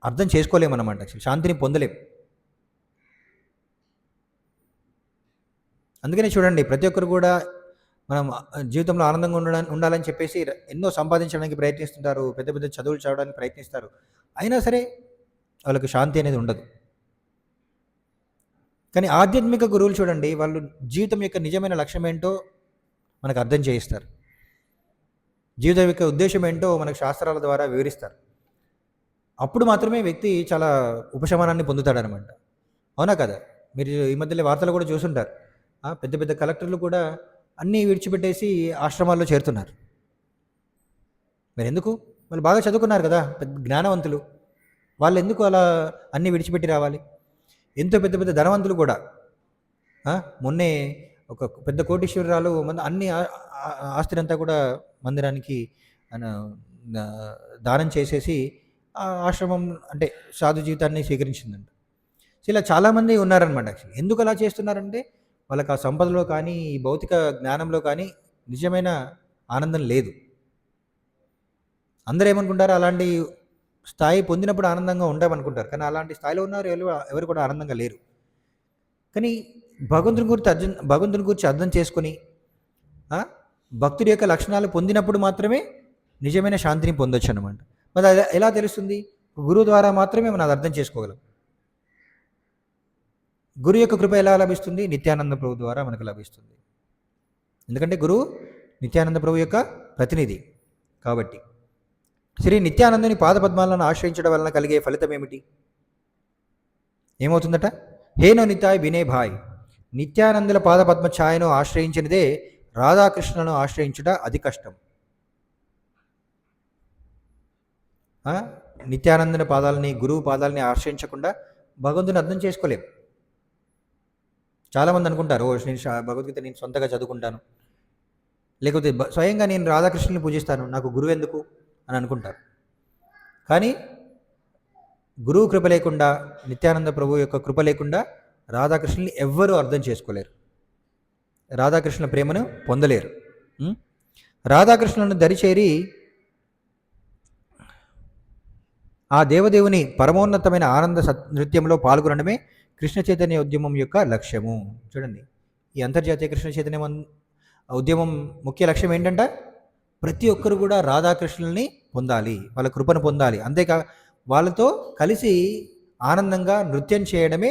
అర్థం చేసుకోలేమన్నమాట. శాంతిని పొందలేం. అందుకనే చూడండి, ప్రతి ఒక్కరు కూడా మనం జీవితంలో ఆనందంగా ఉండాలని చెప్పేసి ఎన్నో సంపాదించడానికి ప్రయత్నిస్తుంటారు, పెద్ద పెద్ద చదువులు చదవడానికి ప్రయత్నిస్తారు. అయినా సరే వాళ్ళకు శాంతి అనేది ఉండదు. కానీ ఆధ్యాత్మిక గురువులు చూడండి, వాళ్ళు జీవితం యొక్క నిజమైన లక్ష్యం ఏంటో మనకు అర్థం చేయిస్తారు. జీవితం యొక్క ఉద్దేశం ఏంటో మనకు శాస్త్రాల ద్వారా వివరిస్తారు. అప్పుడు మాత్రమే వ్యక్తి చాలా ఉపశమనాన్ని పొందుతాడనమాట. అవునా కదా? మీరు ఈ మధ్యలో వార్తలు కూడా చూసుంటారు. పెద్ద పెద్ద కలెక్టర్లు కూడా అన్నీ విడిచిపెట్టేసి ఆశ్రమాల్లో చేరుతున్నారు. మరి ఎందుకు? వాళ్ళు బాగా చదువుకున్నారు కదా, పెద్ద జ్ఞానవంతులు. వాళ్ళు ఎందుకు అలా అన్నీ విడిచిపెట్టి రావాలి? ఎంతో పెద్ద పెద్ద ధనవంతులు కూడా మొన్నే ఒక పెద్ద కోటీశ్వరరాలు అన్ని ఆస్తినంతా కూడా మందిరానికి దానం చేసేసి ఆశ్రమం అంటే సాధు జీవితాన్ని స్వీకరించిందంట. ఇలా చాలామంది ఉన్నారనమాట. యాక్చువల్లీ ఎందుకు అలా చేస్తున్నారంటే వాళ్ళకి ఆ సంపదలో కానీ ఈ భౌతిక జ్ఞానంలో కానీ నిజమైన ఆనందం లేదు. అందరూ ఏమనుకుంటారు, అలాంటి స్థాయి పొందినప్పుడు ఆనందంగా ఉండమనుకుంటారు. కానీ అలాంటి స్థాయిలో ఉన్నారు ఎవరు కూడా ఆనందంగా లేరు. కానీ భగవంతుని గురించి అర్థం చేసుకొని భక్తుడి యొక్క లక్షణాలు పొందినప్పుడు మాత్రమే నిజమైన శాంతిని పొందొచ్చు అనమాట. మరి అది ఎలా తెలుస్తుంది? గురువు ద్వారా మాత్రమే మనం అది అర్థం చేసుకోగలం. గురు యొక్క కృప ఎలా లభిస్తుంది? నిత్యానంద ప్రభు ద్వారా మనకు లభిస్తుంది. ఎందుకంటే గురువు నిత్యానంద ప్రభు యొక్క ప్రతినిధి కాబట్టి. శ్రీ నిత్యానందుని పాదపద్మాలను ఆశ్రయించడం వలన కలిగే ఫలితం ఏమిటి? ఏమవుతుందట? హేనో నితాయ్ వినే భాయ్, నిత్యానందుల పాదపద్మ ఛాయను ఆశ్రయించినదే రాధాకృష్ణను ఆశ్రయించుట అతి కష్టం. నిత్యానందుని పాదాలని, గురువు పాదాలని ఆశ్రయించకుండా భగవంతుని అర్థం చేసుకోలేం. చాలామంది అనుకుంటారు, నేను భగవద్గీత నేను సొంతగా చదువుకుంటాను, లేకపోతే స్వయంగా నేను రాధాకృష్ణుని పూజిస్తాను, నాకు గురువు ఎందుకు అని అనుకుంటారు. కానీ గురువు కృప లేకుండా, నిత్యానంద ప్రభు యొక్క కృప లేకుండా రాధాకృష్ణుని ఎవ్వరూ అర్థం చేసుకోలేరు, రాధాకృష్ణ ప్రేమను పొందలేరు. రాధాకృష్ణులను దరిచేరి ఆ దేవదేవుని పరమోన్నతమైన ఆనంద నృత్యంలో పాల్గొనడమే కృష్ణ చైతన్య ఉద్యమం యొక్క లక్ష్యము. చూడండి, ఈ అంతర్జాతీయ కృష్ణ చైతన్య ఉద్యమం ముఖ్య లక్ష్యం ఏంటంటే ప్రతి ఒక్కరు కూడా రాధాకృష్ణుల్ని పొందాలి, వాళ్ళ కృపను పొందాలి. అంతేకా వాళ్ళతో కలిసి ఆనందంగా నృత్యం చేయడమే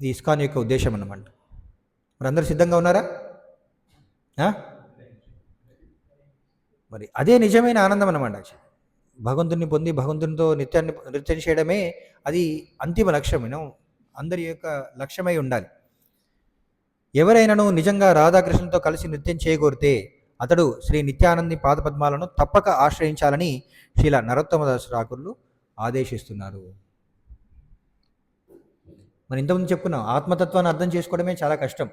ఈ ఇస్కాన్ యొక్క ఉద్దేశం అన్నమాట. మరి అందరూ సిద్ధంగా ఉన్నారా? మరి అదే నిజమైన ఆనందం అన్నమాట. భగవంతుని పొంది భగవంతునితో నృత్యం చేయడమే అది అంతిమ లక్ష్యం. అందరి యొక్క లక్ష్యమై ఉండాలి. ఎవరైనాను నిజంగా రాధాకృష్ణులతో కలిసి నృత్యం చేయగోరితే అతడు శ్రీ నిత్యానంది పాదపద్మాలను తప్పక ఆశ్రయించాలని శ్రీల నరోత్తమదాస ఠాకూర్లు ఆదేశిస్తున్నారు. మరి ఇంతకుముందు చెప్పుకున్నాం, ఆత్మతత్వాన్ని అర్థం చేసుకోవడమే చాలా కష్టం.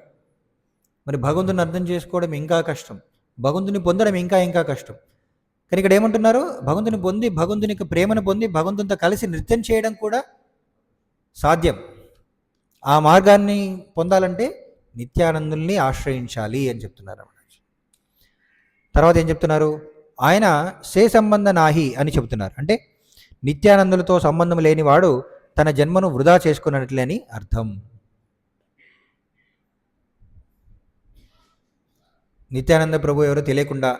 మరి భగవంతుని అర్థం చేసుకోవడం ఇంకా కష్టం, భగవంతుని పొందడం ఇంకా ఇంకా కష్టం. కానీ ఇక్కడ ఏమంటున్నారు, భగవంతుని పొంది భగవంతుని యొక్క ప్రేమను పొంది భగవంతునితో కలిసి నృత్యం చేయడం కూడా సాధ్యం. ఆ మార్గాన్ని పొందాలంటే నిత్యానందుల్ని ఆశ్రయించాలి అని చెప్తున్నారు. తర్వాత ఏం చెప్తున్నారు, ఆయన సే సంబంధ నాహి అని చెబుతున్నారు. అంటే నిత్యానందులతో సంబంధం లేనివాడు తన జన్మను వృధా చేసుకున్నట్లే అని అర్థం. నిత్యానంద ప్రభు ఎవరో తెలియకుండా,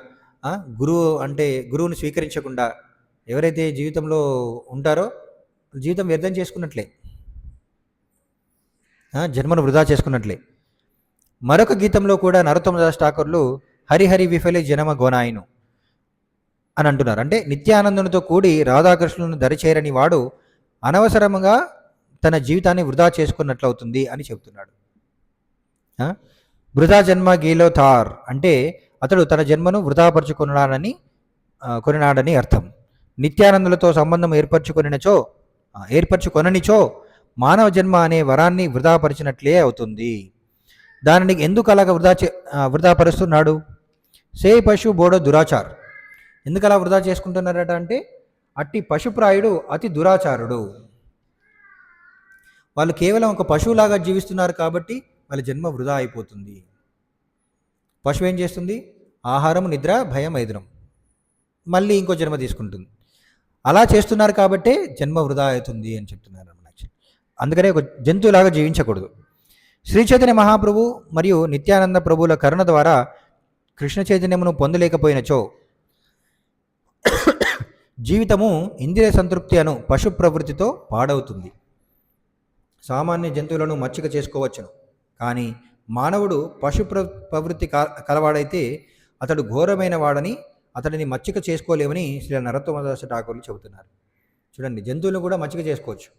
గురువుని స్వీకరించకుండా ఎవరైతే జీవితంలో ఉంటారో జీవితం వ్యర్థం చేసుకున్నట్లే, జన్మను వృధా చేసుకున్నట్లే. మరొక గీతంలో కూడా నరోత్తమదాస్ ఠాకూర్లు హరిహరి విఫలే జనమ గోనాయిను అని అంటున్నారు. అంటే నిత్యానందునితో కూడి రాధాకృష్ణులను దరిచేరని వాడు అనవసరంగా తన జీవితాన్ని వృధా చేసుకున్నట్లవుతుంది అని చెబుతున్నాడు. వృధా జన్మ గీలో తార్ అంటే అతడు తన జన్మను కొనినాడని అర్థం. నిత్యానందులతో సంబంధం ఏర్పరచుకొననిచో మానవ జన్మ అనే వరాన్ని వృధాపరిచినట్లే అవుతుంది. దానిని ఎందుకు అలాగ వృధాపరుస్తున్నాడు? సే పశు బోడో దురాచార్. ఎందుకు అలా వృధా చేసుకుంటున్నారట అంటే, అట్టి పశుప్రాయుడు అతి దురాచారుడు. వాళ్ళు కేవలం ఒక పశువులాగా జీవిస్తున్నారు కాబట్టి వాళ్ళ జన్మ వృధా అయిపోతుంది. పశువు ఏం చేస్తుంది? ఆహారం, నిద్ర, భయం, ఐదురం, మళ్ళీ ఇంకో జన్మ తీసుకుంటుంది. అలా చేస్తున్నారు కాబట్టే జన్మ వృధా అవుతుంది అని చెప్తున్నారు. అందుకనే ఒక జంతువులాగా జీవించకూడదు. శ్రీ చైతన్య మహాప్రభు మరియు నిత్యానంద ప్రభువుల కరుణ ద్వారా కృష్ణ చైతన్యమును పొందలేకపోయినచో జీవితము ఇంద్రియ సంతృప్తి అను పశు ప్రవృత్తితో పాడవుతుంది. సామాన్య జంతువులను మచ్చిక చేసుకోవచ్చును, కానీ మానవుడు పశు ప్రవృత్తి కలవాడైతే అతడు ఘోరమైన వాడని, అతడిని మచ్చిక చేసుకోలేమని శ్రీ నరోత్తమదాస ఠాకూర్లు చెబుతున్నారు. చూడండి, జంతువులను కూడా మచ్చిక చేసుకోవచ్చు.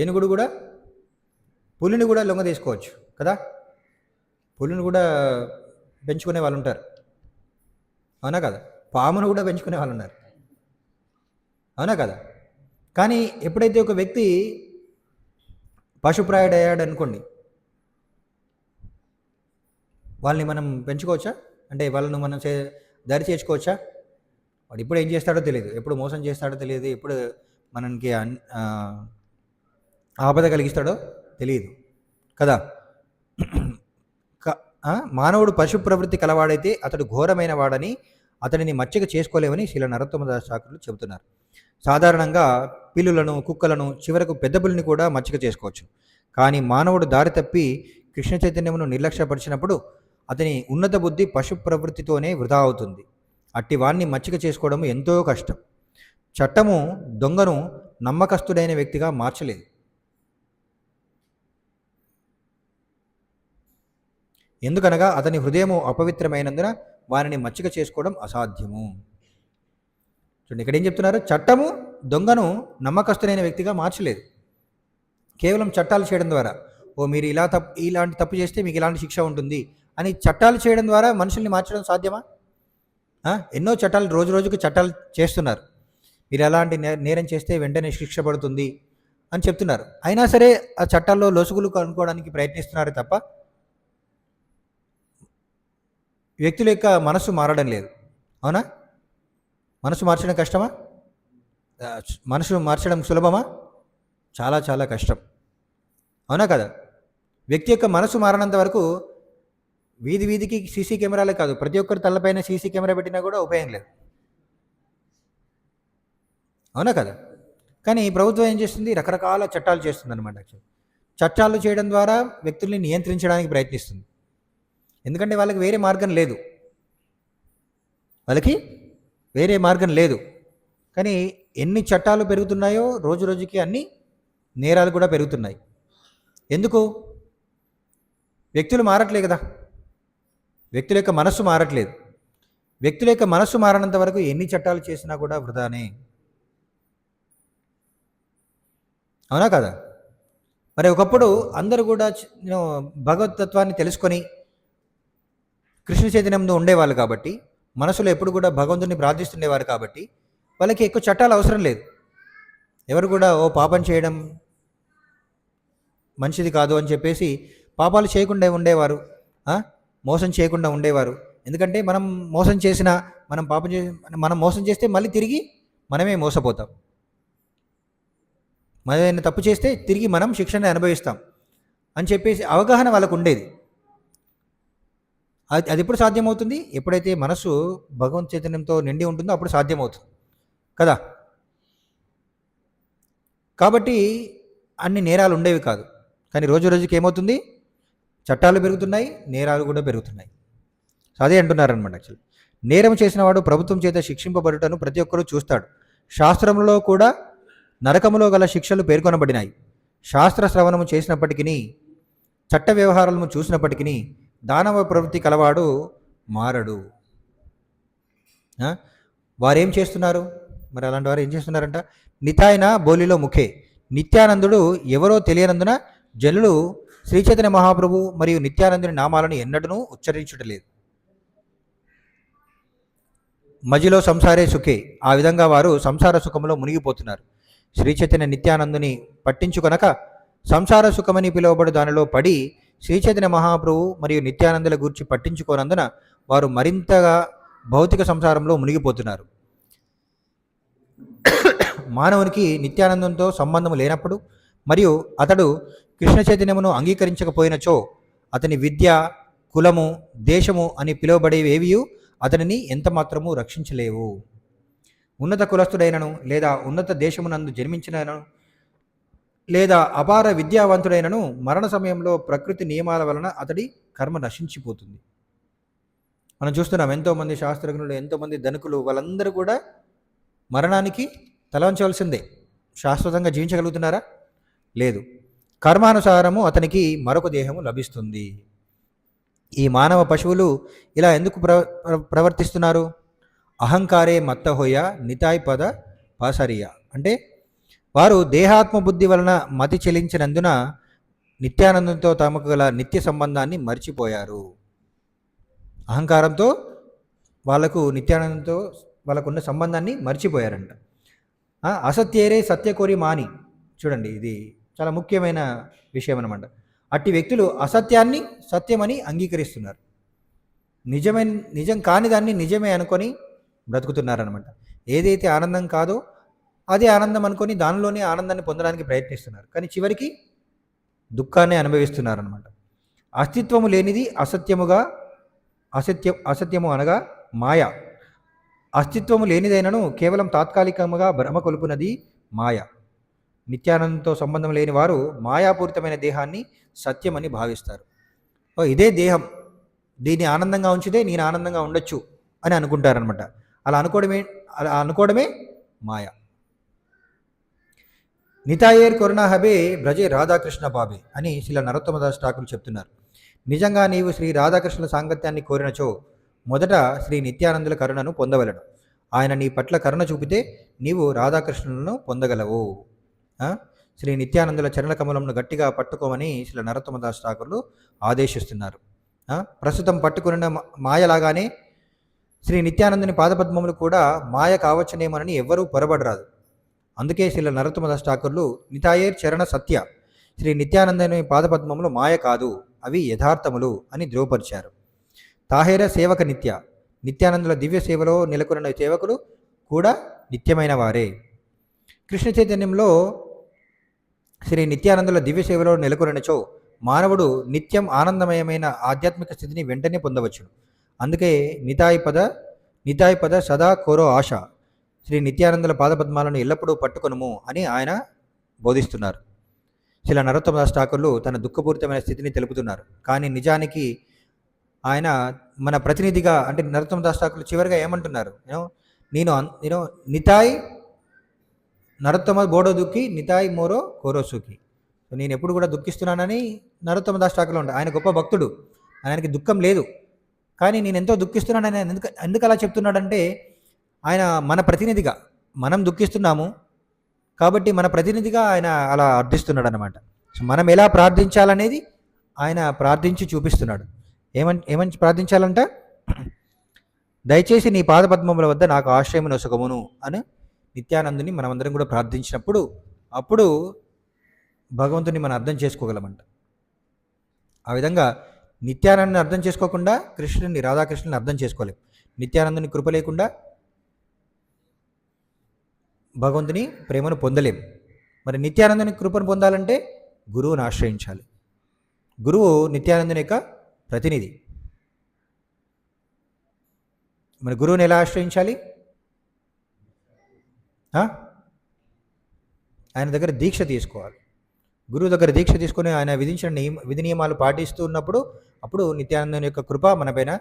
ఏనుగుడు కూడా, పులిని కూడా లొంగ తీసుకోవచ్చు కదా. పులిని కూడా పెంచుకునే వాళ్ళు ఉంటారు, అవునా కదా. పామును కూడా పెంచుకునే వాళ్ళు ఉన్నారు, అవునా కదా. కానీ ఎప్పుడైతే ఒక వ్యక్తి పశుప్రాయుడు అయ్యాడు అనుకోండి, వాళ్ళని మనం పెంచుకోవచ్చా? అంటే వాళ్ళను మనం దరి చేర్చుకోవచ్చా? వాడు ఎప్పుడు ఏం చేస్తాడో తెలియదు, ఎప్పుడు మోసం చేస్తాడో తెలియదు, ఎప్పుడు మనకి ఆపద కలిగిస్తాడో తెలియదు కదా. మానవుడు పశు ప్రవృత్తి కలవాడైతే అతడు ఘోరమైన వాడని, అతడిని మచ్చిక చేసుకోలేమని శ్రీల నరోత్తమదాస ఠాకూర్లు చెబుతున్నారు. సాధారణంగా పిల్లులను, కుక్కలను, చివరకు పెద్ద పులిని కూడా మచ్చిక చేసుకోవచ్చు. కానీ మానవుడు దారి తప్పి కృష్ణ చైతన్యమును నిర్లక్ష్యపరిచినప్పుడు అతని ఉన్నత బుద్ధి పశు ప్రవృత్తితోనే వృధా అవుతుంది. అట్టి వాణ్ణి మచ్చిక చేసుకోవడం ఎంతో కష్టం. చట్టము దొంగను నమ్మకస్తుడైన వ్యక్తిగా మార్చలేదు. ఎందుకనగా అతని హృదయము అపవిత్రమైనందున వారిని మచ్చిక చేసుకోవడం అసాధ్యము. చూడండి, ఇక్కడ ఏం చెప్తున్నారు, చట్టము దొంగను నమ్మకస్తుడైన వ్యక్తిగా మార్చలేదు. కేవలం చట్టాలు చేయడం ద్వారా, మీరు ఇలాంటి తప్పు చేస్తే మీకు ఇలాంటి శిక్ష ఉంటుంది అని చట్టాలు చేయడం ద్వారా మనుషుల్ని మార్చడం సాధ్యమా? ఎన్నో చట్టాలు, రోజు రోజుకు చట్టాలు చేస్తున్నారు. మీరు ఎలాంటి నేరం చేస్తే వెంటనే శిక్ష పడుతుంది అని చెప్తున్నారు. అయినా సరే ఆ చట్టాల్లో లొసుగులు కనుక్కోవడానికి ప్రయత్నిస్తున్నారు తప్ప వ్యక్తుల యొక్క మనసు మారడం లేదు. అవునా? మనసు మార్చడం కష్టమా? మనసు మార్చడం సులభమా? చాలా చాలా కష్టం, అవునా కదా. వ్యక్తి యొక్క మనసు మారనంత వరకు వీధి వీధికి సీసీ కెమెరాలే కాదు, ప్రతి ఒక్కరి తలపైన సీసీ కెమెరా పెట్టినా కూడా ఉపయోగం లేదు, అవునా కదా. కానీ ప్రభుత్వం ఏం చేస్తుంది? రకరకాల చట్టాలు చేస్తుంది అనమాట. చట్టాలు చేయడం ద్వారా వ్యక్తుల్ని నియంత్రించడానికి ప్రయత్నిస్తుంది. ఎందుకంటే వాళ్ళకి వేరే మార్గం లేదు. కానీ ఎన్ని చట్టాలు పెరుగుతున్నాయో రోజు రోజుకి అన్ని నేరాలు కూడా పెరుగుతున్నాయి. ఎందుకు? వ్యక్తులు మారట్లే కదా, వ్యక్తుల యొక్క మనస్సు మారట్లేదు. వ్యక్తుల యొక్క మనస్సు మారనంత వరకు ఎన్ని చట్టాలు చేసినా కూడా వృధానే. అవునా కదా? మరి ఒకప్పుడు అందరూ కూడా భగవతత్వాన్ని తెలుసుకొని కృష్ణ చైతన్యంలో ఉండేవాళ్ళు కాబట్టి, మనసులో ఎప్పుడు కూడా భగవంతుని ప్రార్థిస్తుండేవారు కాబట్టి వాళ్ళకి ఎక్కువ చట్టాలు అవసరం లేదు. ఎవరు కూడా పాపం చేయడం మంచిది కాదు అని చెప్పేసి పాపాలు చేయకుండా ఉండేవారు, మోసం చేయకుండా ఉండేవారు. ఎందుకంటే మనం మోసం చేసినా, మనం మోసం చేస్తే మళ్ళీ తిరిగి మనమే మోసపోతాం. మనం తప్పు చేస్తే తిరిగి మనం శిక్షణ అనుభవిస్తాం అని చెప్పేసి అవగాహన వాళ్ళకు ఉండేది. అది ఎప్పుడు సాధ్యమవుతుంది? ఎప్పుడైతే మనసు భగవంత్ చైతన్యంతో నిండి ఉంటుందో అప్పుడు సాధ్యమవుతుంది కదా. కాబట్టి అన్ని నేరాలు ఉండేవి కాదు. కానీ రోజు రోజుకి ఏమవుతుంది? చట్టాలు పెరుగుతున్నాయి, నేరాలు కూడా పెరుగుతున్నాయి. అదే అంటున్నారనమాట. యాక్చువల్లీ నేరం చేసిన వాడు ప్రభుత్వం చేత శిక్షింపబడుటను ప్రతి ఒక్కరూ చూస్తాడు. శాస్త్రంలో కూడా నరకములో గల శిక్షలు పేర్కొనబడినాయి. శాస్త్ర శ్రవణము చేసినప్పటికీ, చట్ట వ్యవహారాలను చూసినప్పటికీ దానవ ప్రవృత్తి కలవాడు మారడు. వారేం చేస్తున్నారు? మరి అలాంటి వారు ఏం చేస్తున్నారంట? నితాయన బోలిలో ముఖే. నిత్యానందుడు ఎవరో తెలియనందున జనులు శ్రీచైతన్య మహాప్రభు మరియు నిత్యానందుని నామాలను ఎన్నడూ ఉచ్చరించుటలేదు. మజిలో సంసారే సుఖే. ఆ విధంగా వారు సంసార సుఖంలో మునిగిపోతున్నారు. శ్రీచైతన్య నిత్యానందుని పట్టించుకొనక సంసార సుఖమని పిలువబడు దానిలో పడి శ్రీచైతన్య మహాప్రభు మరియు నిత్యానందుల గురించి పట్టించుకోనందున వారు మరింతగా భౌతిక సంసారంలో మునిగిపోతున్నారు. మానవునికి నిత్యానందంతో సంబంధం లేనప్పుడు మరియు అతడు కృష్ణ చైతన్యమును అంగీకరించకపోయినచో అతని విద్య, కులము, దేశము అని పిలువబడేవేవి అతనిని ఎంత మాత్రము రక్షించలేవు. ఉన్నత కులస్థుడైనను లేదా ఉన్నత దేశమునందు జన్మించినను లేదా అపార విద్యావంతుడైనను మరణ సమయంలో ప్రకృతి నియమాల వలన అతడి కర్మ నశించిపోతుంది. మనం చూస్తున్నాం ఎంతోమంది శాస్త్రజ్ఞులు, ఎంతోమంది ధనికులు, వాళ్ళందరూ కూడా మరణానికి తలవంచవలసిందే. శాశ్వతంగా జీవించగలుగుతున్నారా? లేదు. కర్మానుసారము అతనికి మరొక దేహము లభిస్తుంది. ఈ మానవ పశువులు ఇలా ఎందుకు ప్రవర్తిస్తున్నారు? అహంకారే మత్తహోయ నితాయ్ పద పాసరియ. అంటే వారు దేహాత్మ బుద్ధి వలన మతి చెలించినందున నిత్యానందంతో తమకు గల నిత్య సంబంధాన్ని మర్చిపోయారు. అహంకారంతో నిత్యానందంతో వాళ్ళకున్న సంబంధాన్ని మర్చిపోయారంట. అసత్యేరే సత్యకోరి మాని. చూడండి, ఇది చాలా ముఖ్యమైన విషయం అన్నమాట. అట్టి వ్యక్తులు అసత్యాన్ని సత్యమని అంగీకరిస్తున్నారు. నిజం కాని దాన్ని నిజమే అనుకొని బ్రతుకుతున్నారనమాట. ఏదైతే ఆనందం కాదో అదే ఆనందం అనుకొని దానిలోనే ఆనందాన్ని పొందడానికి ప్రయత్నిస్తున్నారు. కానీ చివరికి దుఃఖాన్ని అనుభవిస్తున్నారనమాట. అస్తిత్వము లేనిది అసత్యము అనగా మాయ. అస్తిత్వము లేనిదైనను కేవలం తాత్కాలికముగా భ్రమ కొలుపునది మాయ. నిత్యానందంతో సంబంధం లేని వారు మాయాపూరితమైన దేహాన్ని సత్యమని భావిస్తారు. ఇదే దేహం, దీన్ని ఆనందంగా ఉంచితే నేను ఆనందంగా ఉండొచ్చు అని అనుకుంటారనమాట. అలా అనుకోవడమే మాయ. నితాయేర్ కొరనా హబే బ్రజే రాధాకృష్ణ బాబే అని శ్రీ నరోత్తమదాస్ ఠాకూర్ చెప్తున్నారు. నిజంగా నీవు శ్రీ రాధాకృష్ణుల సాంగత్యాన్ని కోరినచో మొదట శ్రీ నిత్యానందుల కరుణను పొందవలను. ఆయన నీ పట్ల కరుణ చూపితే నీవు రాధాకృష్ణులను పొందగలవు. శ్రీ నిత్యానందుల చరణ కమలంను గట్టిగా పట్టుకోమని శ్రీ నరోత్తమదాస్ ఠాకూర్లు ఆదేశిస్తున్నారు. ప్రస్తుతం పట్టుకున్న మాయలాగానే శ్రీ నిత్యానందుని పాదపద్మములు కూడా మాయ కావచ్చునేమోనని ఎవ్వరూ పొరబడరాదు. అందుకే శ్రీ నరోత్తమదాస్ ఠాకూర్లు నితాయేర్ చరణ సత్య, శ్రీ నిత్యానందని పాదపద్మములు మాయ కాదు, అవి యథార్థములు అని ధృవపరిచారు. తాహేర సేవక నిత్యానందుల దివ్య సేవలో నెలకొన్న సేవకులు కూడా నిత్యమైన వారే. కృష్ణ చైతన్యంలో శ్రీ నిత్యానందుల దివ్య సేవలో నెలకొనచో మానవుడు నిత్యం ఆనందమయమైన ఆధ్యాత్మిక స్థితిని వెంటనే పొందవచ్చును. అందుకే నితాయ్ పద సదా కోరో ఆశ, శ్రీ నిత్యానందుల పాదపద్మాలను ఎల్లప్పుడూ పట్టుకొనుము అని ఆయన బోధిస్తున్నారు. శ్రీ నరోత్తమదాస్ ఠాకూర్లు తన దుఃఖపూరితమైన స్థితిని తెలుపుతున్నారు. కానీ నిజానికి ఆయన మన ప్రతినిధిగా, అంటే నరోత్తమదాస్ ఠాకూర్లు చివరిగా ఏమంటున్నారు? నేను నితాయ్ నరోత్తమ బోడో దుఃఖి నితాయ్ మోరో కోరోసుకి. నేను ఎప్పుడు కూడా దుఃఖిస్తున్నానని నరోత్తమ దాస్ ఠాకూర్లో ఉంటాడు. ఆయన గొప్ప భక్తుడు, ఆయనకి దుఃఖం లేదు. కానీ నేను ఎంతో దుఃఖిస్తున్నానని ఆయన ఎందుకు అలా చెప్తున్నాడంటే, ఆయన మన ప్రతినిధిగా, మనం దుఃఖిస్తున్నాము కాబట్టి మన ప్రతినిధిగా ఆయన అలా అర్థిస్తున్నాడు అనమాట. సో మనం ఎలా ప్రార్థించాలనేది ఆయన ప్రార్థించి చూపిస్తున్నాడు. ఏమని ప్రార్థించాలంట? దయచేసి నీ పాదపద్మముల వద్ద నాకు ఆశ్రయం నొసగమును అని నిత్యానందుని మనమందరం కూడా ప్రార్థించినప్పుడు అప్పుడు భగవంతుని మనం అర్థం చేసుకోగలమంట. ఆ విధంగా నిత్యానందని అర్థం చేసుకోకుండా రాధాకృష్ణుని అర్థం చేసుకోలేం. నిత్యానందుని కృప లేకుండా భగవంతుని ప్రేమను పొందలేం. మరి నిత్యానందుని కృపను పొందాలంటే గురువుని ఆశ్రయించాలి. గురువు నిత్యానందుని యొక్క ప్రతినిధి. మరి గురువుని ఎలా ఆశ్రయించాలి? ఆయన దగ్గర దీక్ష తీసుకోవాలి. గురువు దగ్గర దీక్ష తీసుకొని ఆయన విధించిన విధి నియమాలు పాటిస్తూ ఉన్నప్పుడు అప్పుడు నిత్యానందుని యొక్క కృప మనపైన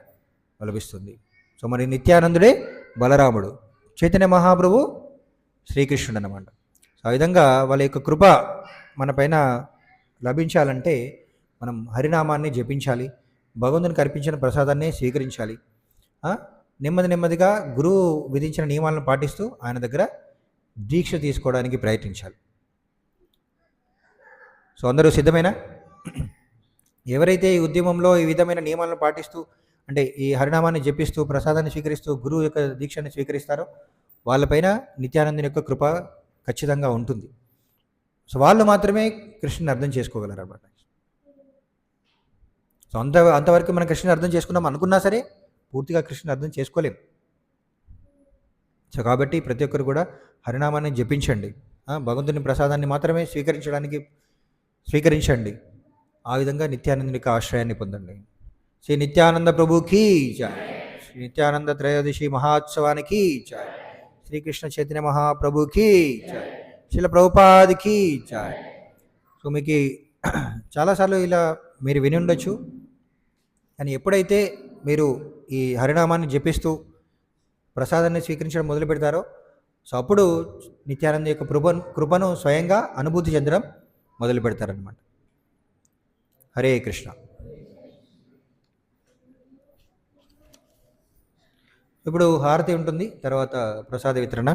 లభిస్తుంది. సో మరి నిత్యానందుడే బలరాముడు, చైతన్య మహాప్రభు శ్రీకృష్ణుడు అన్నమాట. సో ఆ విధంగా వాళ్ళ యొక్క కృప మనపైన లభించాలంటే మనం హరినామాన్ని జపించాలి, భగవంతునికి అర్పించిన ప్రసాదాన్ని స్వీకరించాలి. నెమ్మదిగా గురువు విధించిన నియమాలను పాటిస్తూ ఆయన దగ్గర దీక్ష తీసుకోవడానికి ప్రయత్నించాలి. సో అందరూ సిద్ధమేనా? ఎవరైతే ఈ ఉద్యమంలో ఈ విధమైన నియమాలను పాటిస్తూ, అంటే ఈ హరినామాన్ని జపిస్తూ ప్రసాదాన్ని స్వీకరిస్తూ గురువు యొక్క దీక్షని స్వీకరిస్తారో వాళ్ళపైన నిత్యానందుని యొక్క కృప ఖచ్చితంగా ఉంటుంది. సో వాళ్ళు మాత్రమే కృష్ణుని అర్థం చేసుకోగలరు అన్నమాట. సో అంతవరకు మనం కృష్ణుని అర్థం చేసుకున్నాం అనుకున్నా సరే పూర్తిగా కృష్ణుని అర్థం చేసుకోలేం. సో కాబట్టి ప్రతి ఒక్కరు కూడా హరినామాన్ని జపించండి, భగవంతుని ప్రసాదాన్ని మాత్రమే స్వీకరించండి. ఆ విధంగా నిత్యానందుని యొక్క ఆశ్రయాన్ని పొందండి. శ్రీ నిత్యానంద ప్రభుకి జై. శ్రీ నిత్యానంద త్రయోదశి మహోత్సవానికి జై. శ్రీకృష్ణ చైతన్య మహాప్రభుకి జై. శిల ప్రభుపాదికి జై. సో మీకు చాలాసార్లు ఇలా మీరు విని ఉండొచ్చు, కానీ ఎప్పుడైతే మీరు ఈ హరినామాన్ని జపిస్తూ ప్రసాదాన్ని స్వీకరించడం మొదలు పెడతారో సో అప్పుడు నిత్యానంద యొక్క కృపను స్వయంగా అనుభూతి చెందడం మొదలు పెడతారనమాట. హరే కృష్ణ. ఇప్పుడు హారతి ఉంటుంది, తర్వాత ప్రసాద వితరణ.